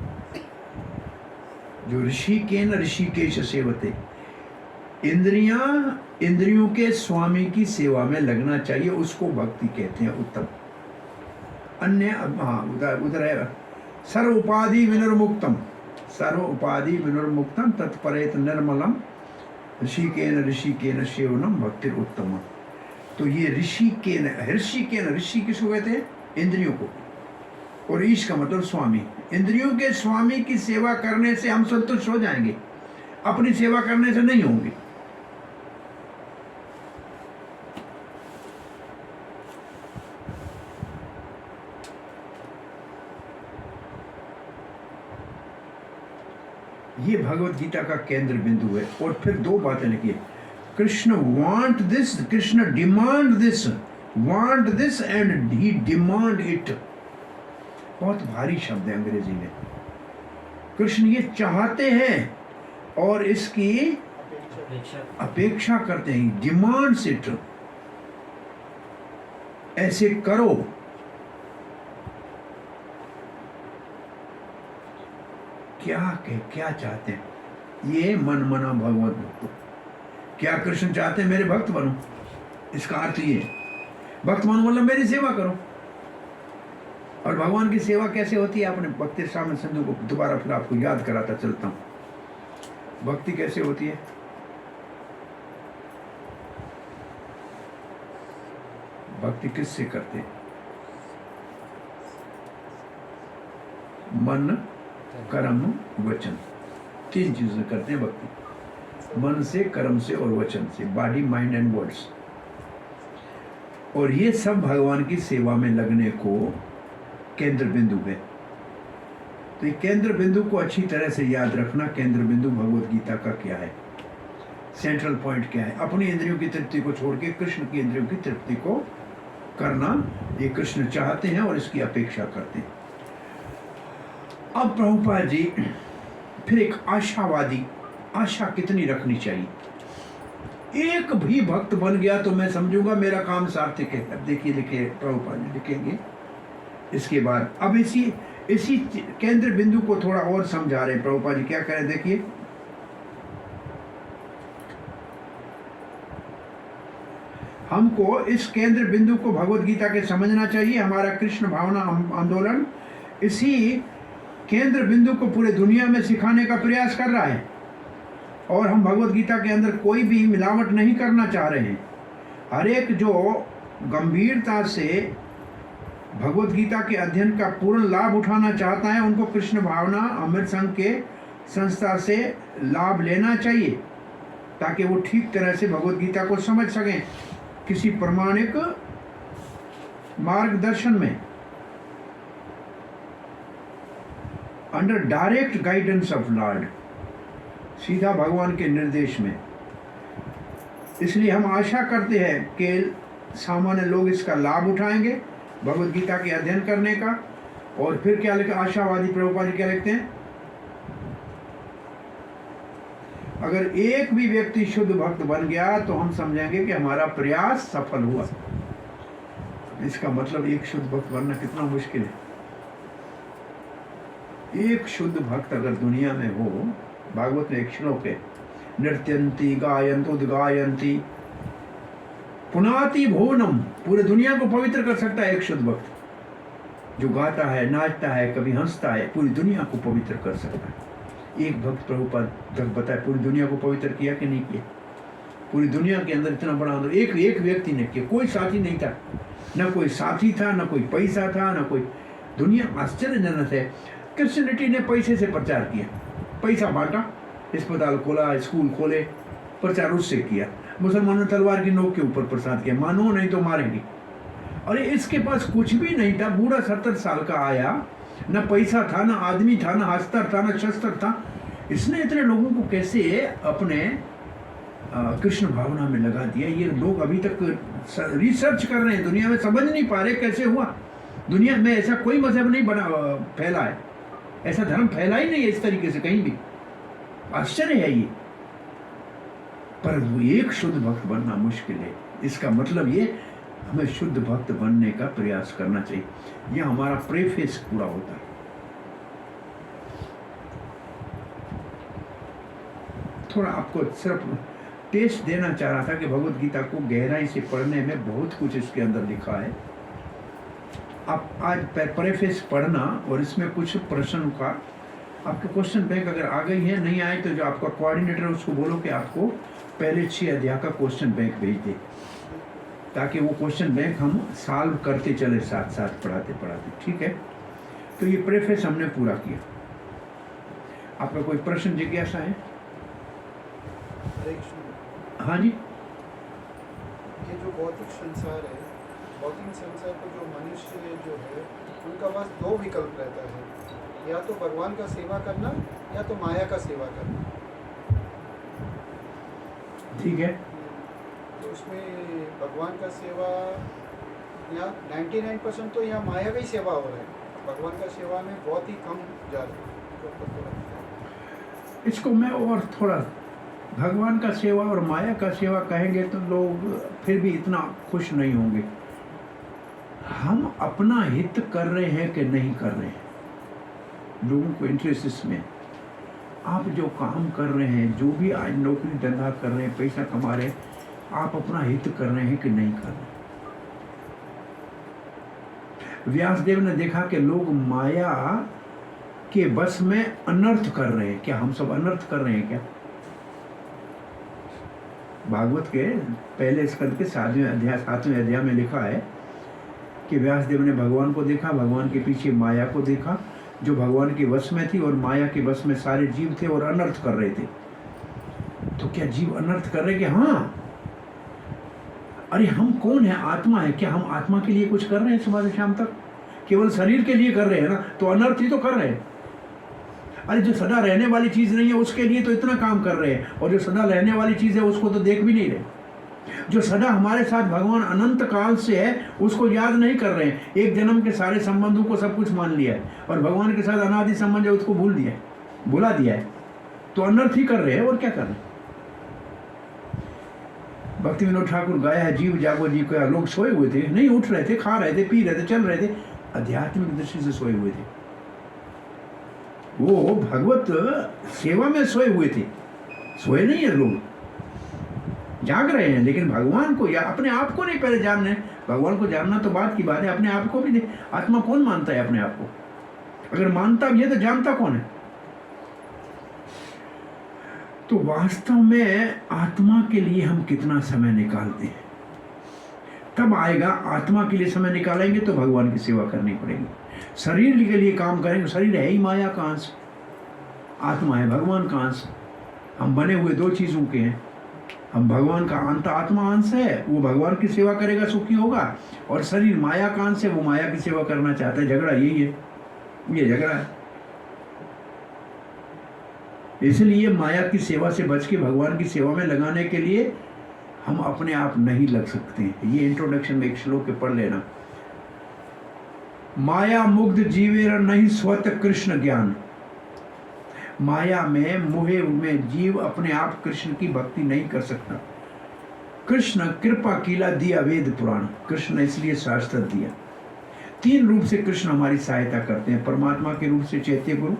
जो ऋषिकेन ऋषिकेश सेवते, इंद्रियों के स्वामी की सेवा में लगना चाहिए, उसको भक्ति कहते हैं उत्तम। अन्य हाँ उधर है सर्व उपाधि विनिर्मुक्तम, सर्व उपाधि विनिर्मुक्तम तत्परेत निर्मलम ऋषिकेन सेवनम भक्ति उत्तम। तो ये ऋषिकेन ऋषि किसको कहते हैं? इंद्रियों को। और ईश का मतलब स्वामी। इंद्रियों के स्वामी की सेवा करने से हम संतुष्ट हो जाएंगे, अपनी सेवा करने से नहीं होंगे। ये भगवत गीता का केंद्र बिंदु है। और फिर दो बातें लिखी है, Krishna want this, Krishna demand this and he demand it. बहुत भारी शब्द है अंग्रेजी में। कृष्ण ये चाहते हैं और इसकी अपेक्षा करते हैं, डिमांड्स इट। ऐसे करो। क्या चाहते हैं? ये मन मना भगवत भक्त। क्या कृष्ण चाहते हैं मेरे भक्त बनो? इसका अर्थ ये भक्त बनो मतलब मेरी सेवा करो। और भगवान की सेवा कैसे होती है? आपने भक्ति रसामृत सिंधु को दोबारा फिर आपको याद कराता चलता हूं। भक्ति कैसे होती है? भक्ति किससे करते हैं? मन, कर्म, वचन, तीन चीजें करते हैं भक्ति। मन से, कर्म से और वचन से, बॉडी माइंड एंड वर्ड्स। और ये सब भगवान की सेवा में लगने को केंद्र बिंदु है। तो ये केंद्र बिंदु को अच्छी तरह से याद रखना। केंद्र बिंदु भगवत गीता का क्या है? सेंट्रल पॉइंट क्या है? अपनी इंद्रियों की तृप्ति को छोड़ के कृष्ण की इंद्रियों की तृप्ति को करना, ये कृष्ण चाहते हैं और इसकी अपेक्षा करते हैं। अब प्रभुपाद जी फिर एक आशावादी, आशा कितनी रखनी चाहिए? एक भी भक्त बन गया तो मैं समझूंगा मेरा काम सार्थक है। अब देखिए लिखे प्रभुपाद जी लिखेंगे इसके बाद। अब इसी केंद्र बिंदु को थोड़ा और समझा रहे हैं प्रभुपाद जी। क्या कह रहे हैं देखिए, हमको इस केंद्र बिंदु को भगवत गीता के समझना चाहिए। हमारा कृष्ण भावना आंदोलन इसी केंद्र बिंदु को पूरे दुनिया में सिखाने का प्रयास कर रहा है। और हम भगवत गीता के अंदर कोई भी मिलावट नहीं करना चाह रहे हैं। हर एक जो गंभीरता से भगवत गीता के अध्ययन का पूर्ण लाभ उठाना चाहता है, उनको कृष्ण भावना अमृत संघ के संस्था से लाभ लेना चाहिए, ताकि वो ठीक तरह से भगवत गीता को समझ सकें किसी प्रमाणिक मार्गदर्शन में, under direct guidance of Lord, सीधा भगवान के निर्देश में। इसलिए हम आशा करते हैं कि सामान्य लोग इसका लाभ उठाएंगे भगवत गीता के अध्ययन करने का। और फिर क्या लिखा आशावादी प्रभुपाद जी क्या लिखते हैं, अगर एक भी व्यक्ति शुद्ध भक्त बन गया तो हम समझेंगे कि हमारा प्रयास सफल हुआ। इसका मतलब एक शुद्ध भक्त बनना कितना मुश्किल है। एक शुद्ध भक्त अगर दुनिया में हो, भागवत में एक श्लोक है, नृत्यंती गायंत उद्गायंती पुनाति भुवनम, पूरे दुनिया को पवित्र कर सकता है एक शुद्ध भक्त जो गाता है, नाचता है, कभी हंसता है, पूरी दुनिया को पवित्र कर सकता है। एक भक्त प्रभुपाद तक बताए पूरी दुनिया को पवित्र किया कि नहीं किया। पूरी दुनिया के अंदर इतना बड़ा एक व्यक्ति ने किया, कोई साथी नहीं था, न कोई साथी था, न कोई पैसा था, न कोई। दुनिया आश्चर्यजनक है। क्रिश्चियनिटी ने पैसे से प्रचार किया, पैसा बांटा, अस्पताल खोला, स्कूल खोले, प्रचार उससे किया। मुसलमानों ने तलवार की नोक के ऊपर प्रसाद किया, मानो नहीं तो मारेंगे। अरे इसके पास कुछ भी नहीं था, बूढ़ा 70 साल का आया, न पैसा था, न आदमी था, न अस्त्र था, न शस्त्र था। इसने इतने लोगों को कैसे अपने कृष्ण भावना में लगा दिया। ये लोग अभी तक रिसर्च कर रहे हैं, दुनिया में समझ नहीं पा रहे कैसे हुआ। दुनिया में ऐसा कोई मजहब नहीं बना फैला है, ऐसा धर्म फैला ही नहीं है इस तरीके से कहीं भी। आश्चर्य है ये। पर एक शुद्ध भक्त बनना मुश्किल है। इसका मतलब ये हमें शुद्ध भक्त बनने का प्रयास करना चाहिए। यह हमारा प्रेफेस पूरा होता है। थोड़ा आपको सिर्फ टेस्ट देना चाह रहा था कि भगवत गीता को गहराई से पढ़ने में बहुत कुछ इसके अंदर लिखा है। आप आज प्रेफेस पढ़ना और इसमें कुछ प्रश्न का आपके क्वेश्चन बैंक अगर आ गई है, नहीं आए तो जो आपका कोऑर्डिनेटर है उसको बोलो कि आपको पहले 6 अध्याय का क्वेश्चन बैंक भेज दे, ताकि वो क्वेश्चन बैंक हम सॉल्व करते चले साथ साथ पढ़ाते पढ़ाते। ठीक है, तो ये प्रेफेस हमने पूरा किया। आपका कोई प्रश्न जिज्ञासा है? हाँ जी। ये जो भौतिक संसार है, भौतिक संसार को जो मनुष्य जो है उनका बस 2 विकल्प रहता है, या तो भगवान का सेवा करना या तो माया का सेवा करना। ठीक है, तो उसमें भगवान का सेवा या 99% तो यहाँ माया का ही सेवा हो रहा है, भगवान का सेवा में बहुत ही कम जा रहा है। इसको मैं और थोड़ा भगवान का सेवा और माया का सेवा कहेंगे तो लोग फिर भी इतना खुश नहीं होंगे। हम अपना हित कर रहे हैं कि नहीं कर रहे हैं, लोगों को इंटरेस्ट इसमें। आप जो काम कर रहे हैं, जो भी आज नौकरी धंधा कर रहे हैं, पैसा कमा रहे हैं, आप अपना हित कर रहे हैं कि नहीं कर रहे हैं। व्यासदेव ने देखा कि लोग माया के बस में अनर्थ कर रहे हैं। क्या हम सब अनर्थ कर रहे हैं क्या? भागवत के पहले स्कंद के 7वें अध्याय में लिखा है कि व्यासदेव ने भगवान को देखा, भगवान के पीछे माया को देखा जो भगवान के वश में थी, और माया के वश में सारे जीव थे और अनर्थ कर रहे थे। तो क्या जीव अनर्थ कर रहे कि हाँ? अरे हम कौन है? आत्मा है। क्या हम आत्मा के लिए कुछ कर रहे हैं सुबह से शाम तक? केवल शरीर के लिए कर रहे हैं ना, तो अनर्थ ही तो कर रहे हैं। अरे जो सदा रहने वाली चीज नहीं है उसके लिए तो इतना काम कर रहे हैं, और जो सदा रहने वाली चीज है उसको तो देख भी नहीं रहे। जो सदा हमारे साथ भगवान अनंत काल से है उसको याद नहीं कर रहे हैं। एक जन्म के सारे संबंधों को सब कुछ मान लिया है, और भगवान के साथ अनादि संबंध है उसको भुला दिया है। तो अनर्थ ही कर रहे हैं, और क्या कर रहे हैं। भक्ति विनोद ठाकुर गाया है, जीव जागो जीव का। लोग सोए हुए थे, नहीं उठ रहे थे, खा रहे थे, पी रहे थे, चल रहे थे, आध्यात्मिक दृष्टि से सोए हुए थे। वो भगवत सेवा में सोए हुए थे। सोए नहीं है लोग, जाग रहे हैं, लेकिन भगवान को या अपने आप को नहीं पहले जानना है। भगवान को जानना तो बात की बात है, अपने आप को भी नहीं। आत्मा कौन मानता है अपने आप को? अगर मानता भी है तो जानता कौन है? तो वास्तव में आत्मा के लिए हम कितना समय निकालते हैं, तब आएगा। आत्मा के लिए समय निकालेंगे तो भगवान की सेवा करनी पड़ेगी। शरीर के लिए काम करेंगे, शरीर है ही माया का अंश, आत्मा है भगवान का अंश। हम बने हुए दो चीज़ों के हैं। हम भगवान का अंत आत्मा अंश है, वो भगवान की सेवा करेगा सुखी होगा, और शरीर माया का अंश है, वो माया की सेवा करना चाहता है। झगड़ा यही है, ये झगड़ा है। इसलिए माया की सेवा से बच के भगवान की सेवा में लगाने के लिए हम अपने आप नहीं लग सकते। ये इंट्रोडक्शन में एक श्लोक पढ़ लेना। माया मुग्ध जीवेर नहीं स्वत कृष्ण ज्ञान। माया में मोहे में जीव अपने आप कृष्ण की भक्ति नहीं कर सकता। कृष्ण कृपा कीला दिया वेद पुराण। कृष्ण ने इसलिए शास्त्र दिया। 3 रूप से कृष्ण हमारी सहायता करते हैं। परमात्मा के रूप से चैत्य गुरु,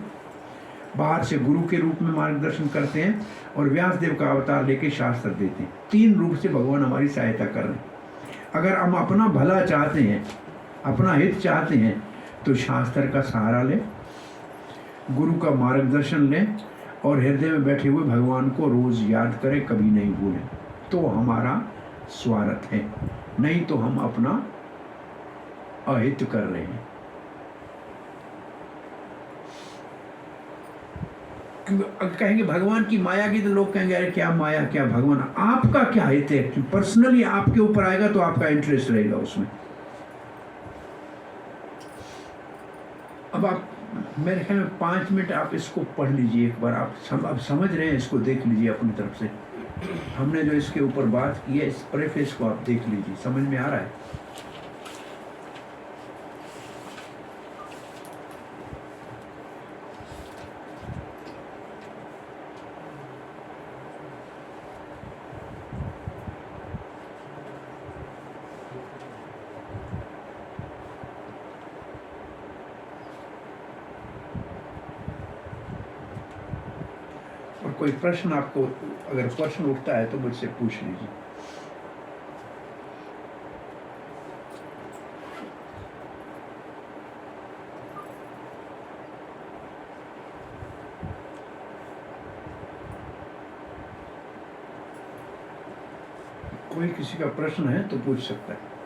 बाहर से गुरु के रूप में मार्गदर्शन करते हैं, और व्यास देव का अवतार लेके शास्त्र देते हैं। 3 रूप से भगवान हमारी सहायता कर रहे हैं। अगर हम अपना भला चाहते हैं, अपना हित चाहते हैं, तो शास्त्र का सहारा लें, गुरु का मार्गदर्शन लें, और हृदय में बैठे हुए भगवान को रोज याद करें, कभी नहीं भूलें। तो हमारा स्वार्थ है, नहीं तो हम अपना अहित कर रहे हैं। कहेंगे भगवान की माया की, तो लोग कहेंगे अरे क्या माया क्या भगवान। आपका क्या हित है, पर्सनली आपके ऊपर आएगा तो आपका इंटरेस्ट रहेगा उसमें। अब आप मेरे ख्याल में 5 मिनट आप इसको पढ़ लीजिए एक बार। आप समझ रहे हैं, इसको देख लीजिए अपनी तरफ से। हमने जो इसके ऊपर बात की है, इस प्रेफेस को आप देख लीजिए, समझ में आ रहा है। और कोई प्रश्न आपको, अगर प्रश्न उठता है तो मुझसे पूछ लीजिए। कोई किसी का प्रश्न है तो पूछ सकता है।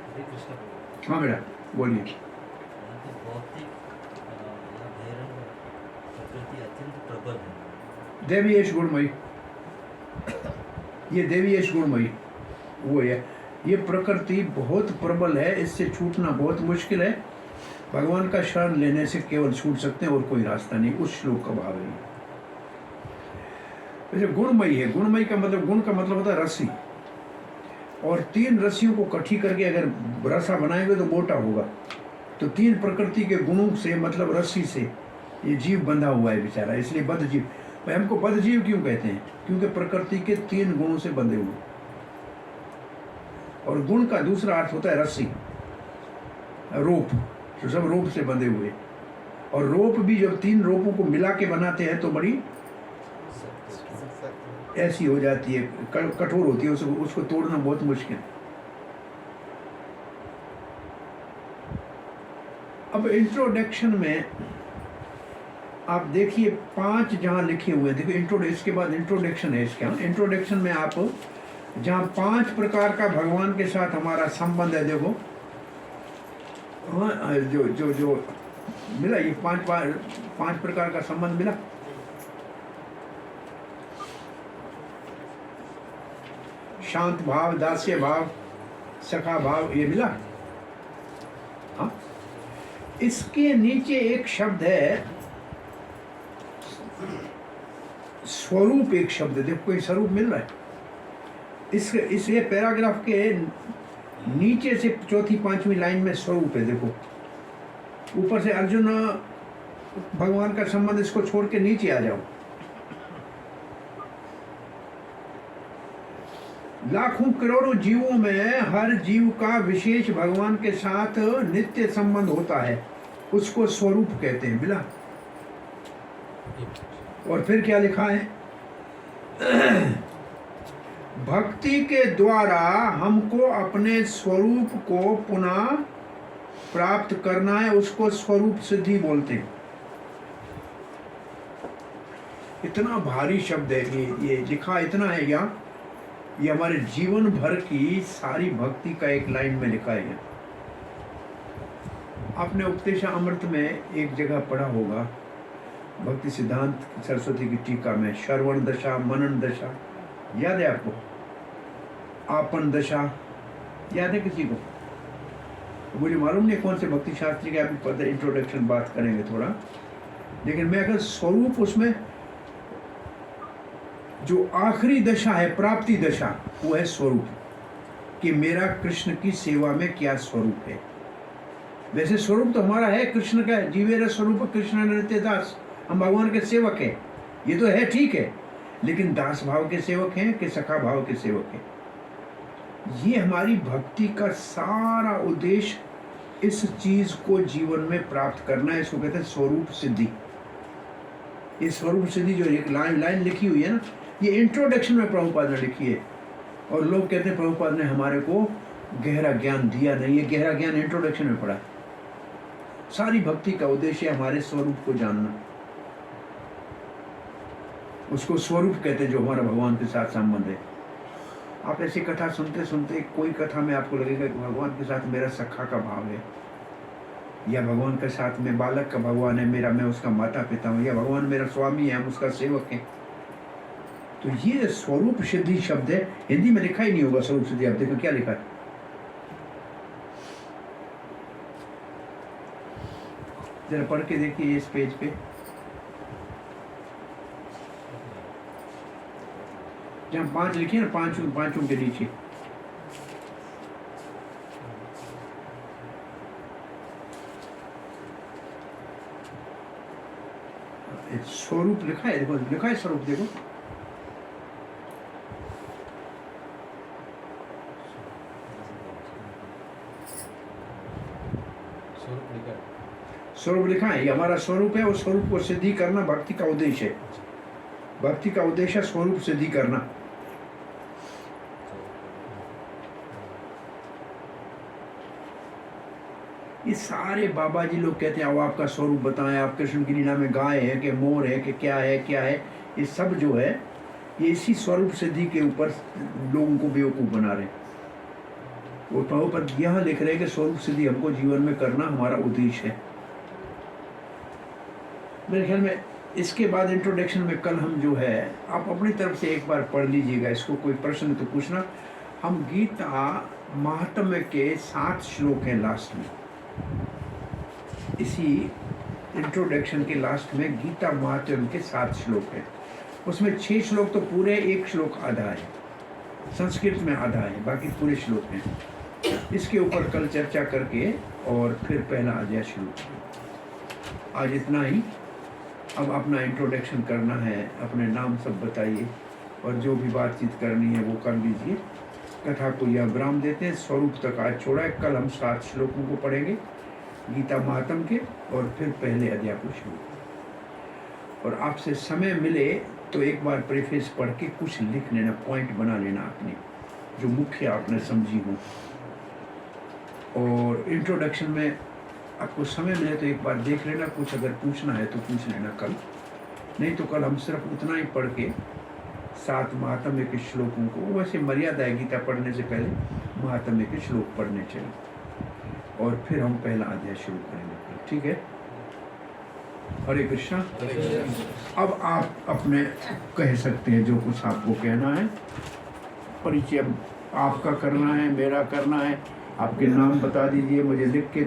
हरे कृष्ण प्रभु। हाँ बेटा बोलिए। यहाँ पे भौतिक या बहिरंग प्रकृति अत्यंत प्रबल है। देवी यश गुणमयी, ये देवी यश गुणमयी वो है। ये प्रकृति बहुत प्रबल है, इससे छूटना बहुत मुश्किल है। भगवान का शरण लेने से केवल छूट सकते हैं, और कोई रास्ता नहीं। उस श्लोक का भाव है। जैसे गुणमयी है, गुणमयी का मतलब, गुण का मतलब होता है रस्सी, और 3 रस्सियों को इकट्ठी करके अगर रस्सा बनाएंगे तो मोटा होगा। तो 3 प्रकृति के गुणों से, मतलब रस्सी से, ये जीव बंधा हुआ है बेचारा, इसलिए बद्ध जीव। भाई हमको बद्ध जीव क्यों कहते हैं? क्योंकि प्रकृति के 3 गुणों से बंधे हुए। और गुण का दूसरा अर्थ होता है रस्सी, रोप, तो सब रोप से बंधे हुए। और रोप भी जब 3 रोपों को मिला के बनाते हैं तो बड़ी ऐसी हो जाती है, कठोर होती है, उसको तोड़ना बहुत मुश्किल। अब इंट्रोडक्शन में आप देखिए 5 जहाँ लिखे हुए हैं, देखो इसके बाद इंट्रोडक्शन है इसके। इंट्रोडक्शन में आप जहाँ 5 प्रकार का भगवान के साथ हमारा संबंध है, देखो हाँ, जो मिला, ये 5 प्रकार का संबंध मिला। शांत भाव, दास्य भाव, सखा भाव, ये मिला। हाँ, इसके नीचे एक शब्द है स्वरूप, एक शब्द देखो, कोई स्वरूप मिल रहा है इस ये पैराग्राफ के नीचे से 4थी 5वीं लाइन में स्वरूप है। देखो ऊपर से अर्जुन भगवान का संबंध, इसको छोड़ के नीचे आ जाओ। लाखों करोड़ों जीवों में हर जीव का विशेष भगवान के साथ नित्य संबंध होता है, उसको स्वरूप कहते हैं। मिला। और फिर क्या लिखा है? भक्ति के द्वारा हमको अपने स्वरूप को पुनः प्राप्त करना है, उसको स्वरूप सिद्धि बोलते हैं। इतना भारी शब्द है ये लिखा इतना है यहाँ, ये हमारे जीवन भर की सारी भक्ति का एक लाइन में लिखा है। आपने उपदेशामृत में एक जगह पढ़ा होगा, भक्ति सिद्धांत सरस्वती की टीका में, श्रवण दशा, मनन दशा, याद है आपको? आपन दशा याद है किसी को? मुझे मालूम नहीं कौन से भक्ति शास्त्री के, आपको पता है, इंट्रोडक्शन बात करेंगे थोड़ा, लेकिन मैं अगर स्वरूप, उसमें जो आखिरी दशा है, प्राप्ति दशा, वो है स्वरूप, कि मेरा कृष्ण की सेवा में क्या स्वरूप है। वैसे स्वरूप तो हमारा है कृष्ण का, जीवेर स्वरूप कृष्ण नृत्य दास, हम भगवान के सेवक हैं, ये तो है, ठीक है, लेकिन दास भाव के सेवक हैं कि सखा भाव के सेवक हैं? ये हमारी भक्ति का सारा उद्देश्य इस चीज को जीवन में प्राप्त करना है, इसको कहते हैं स्वरूप सिद्धि। ये स्वरूप सिद्धि जो एक लाइन लिखी हुई है ना, ये इंट्रोडक्शन में प्रभुपाद ने लिखी है, और लोग कहते हैं प्रभुपाद ने हमारे को गहरा ज्ञान दिया नहीं, ये गहरा ज्ञान इंट्रोडक्शन में पड़ा है। सारी भक्ति का उद्देश्य हमारे स्वरूप को जानना, उसको स्वरूप कहते हैं, जो हमारा भगवान के साथ संबंध है। आप ऐसी कथा सुनते सुनते कोई कथा में आपको लगेगा कि भगवान के साथ मेरा सखा का भाव है, या भगवान के साथ में बालक का भगवान है मेरा, मैं उसका माता पिता हूँ, या भगवान मेरा स्वामी है, हम उसका सेवक हैं। तो ये स्वरूप सिद्धि शब्द है, हिंदी में लिखा ही नहीं होगा स्वरूप सिद्धि। आप देखो क्या लिखा है, जरा पढ़ के देखिए इस पेज पे, जहाँ 5 लिखे ना, पांचों के नीचे स्वरूप लिखा है। देखो लिखा है स्वरूप, देखो स्वरूप लिखा है, ये हमारा स्वरूप है, और स्वरूप को सिद्धि करना भक्ति का उद्देश्य है। भक्ति का उद्देश्य स्वरूप सिद्धि करना। ये सारे बाबा जी लोग कहते हैं, अब आपका स्वरूप बताएं, आप कृष्ण की लीला में गाय है कि मोर है कि क्या है, ये सब जो है ये इसी स्वरूप सिद्धि के ऊपर लोगों को बेवकूफ़ बना रहे हैं। वो प्रभुपद यहाँ लिख रहे हैं कि स्वरूप सिद्धि हमको जीवन में करना हमारा उद्देश्य है। मेरे ख्याल में इसके बाद इंट्रोडक्शन में कल हम जो है, आप अपनी तरफ से एक बार पढ़ लीजिएगा इसको, कोई प्रश्न तो पूछना। हम गीता महात्म्य के 7 श्लोक हैं लास्ट में, इसी इंट्रोडक्शन के लास्ट में गीता महात्म्य के 7 श्लोक हैं। उसमें 6 श्लोक तो पूरे, 1 श्लोक आधा है, संस्कृत में आधा है, बाकी पूरे श्लोक हैं। इसके ऊपर कल चर्चा करके और फिर पहला अध्याय शुरू। आज इतना ही। अब अपना इंट्रोडक्शन करना है, अपने नाम सब बताइए, और जो भी बातचीत करनी है वो कर लीजिए। कथा को यह विराम देते हैं, स्वरूप तक आज छोड़ा है। कल हम 7 श्लोकों को पढ़ेंगे गीता महात्म्य के, और फिर पहले अध्याय को शुरू। और आपसे समय मिले तो एक बार प्रेफेस पढ़ के कुछ लिख लेना, पॉइंट बना लेना अपने, जो मुख्य आपने समझी हो। और इंट्रोडक्शन में आपको समय मिले तो एक बार देख लेना, कुछ अगर पूछना है तो पूछ लेना कल, नहीं तो कल हम सिर्फ उतना ही पढ़ के 7 महात्म्य के श्लोकों को, वैसे मर्यादा है गीता पढ़ने से पहले महात्म्य के श्लोक पढ़ने चाहिए और फिर हम पहला अध्याय शुरू करेंगे, ठीक है। हरे कृष्णा। अब आप अपने कह सकते हैं जो कुछ आपको कहना है, परिचय आपका करना है, मेरा करना है, आपके नाम बता दीजिए, मुझे लिख के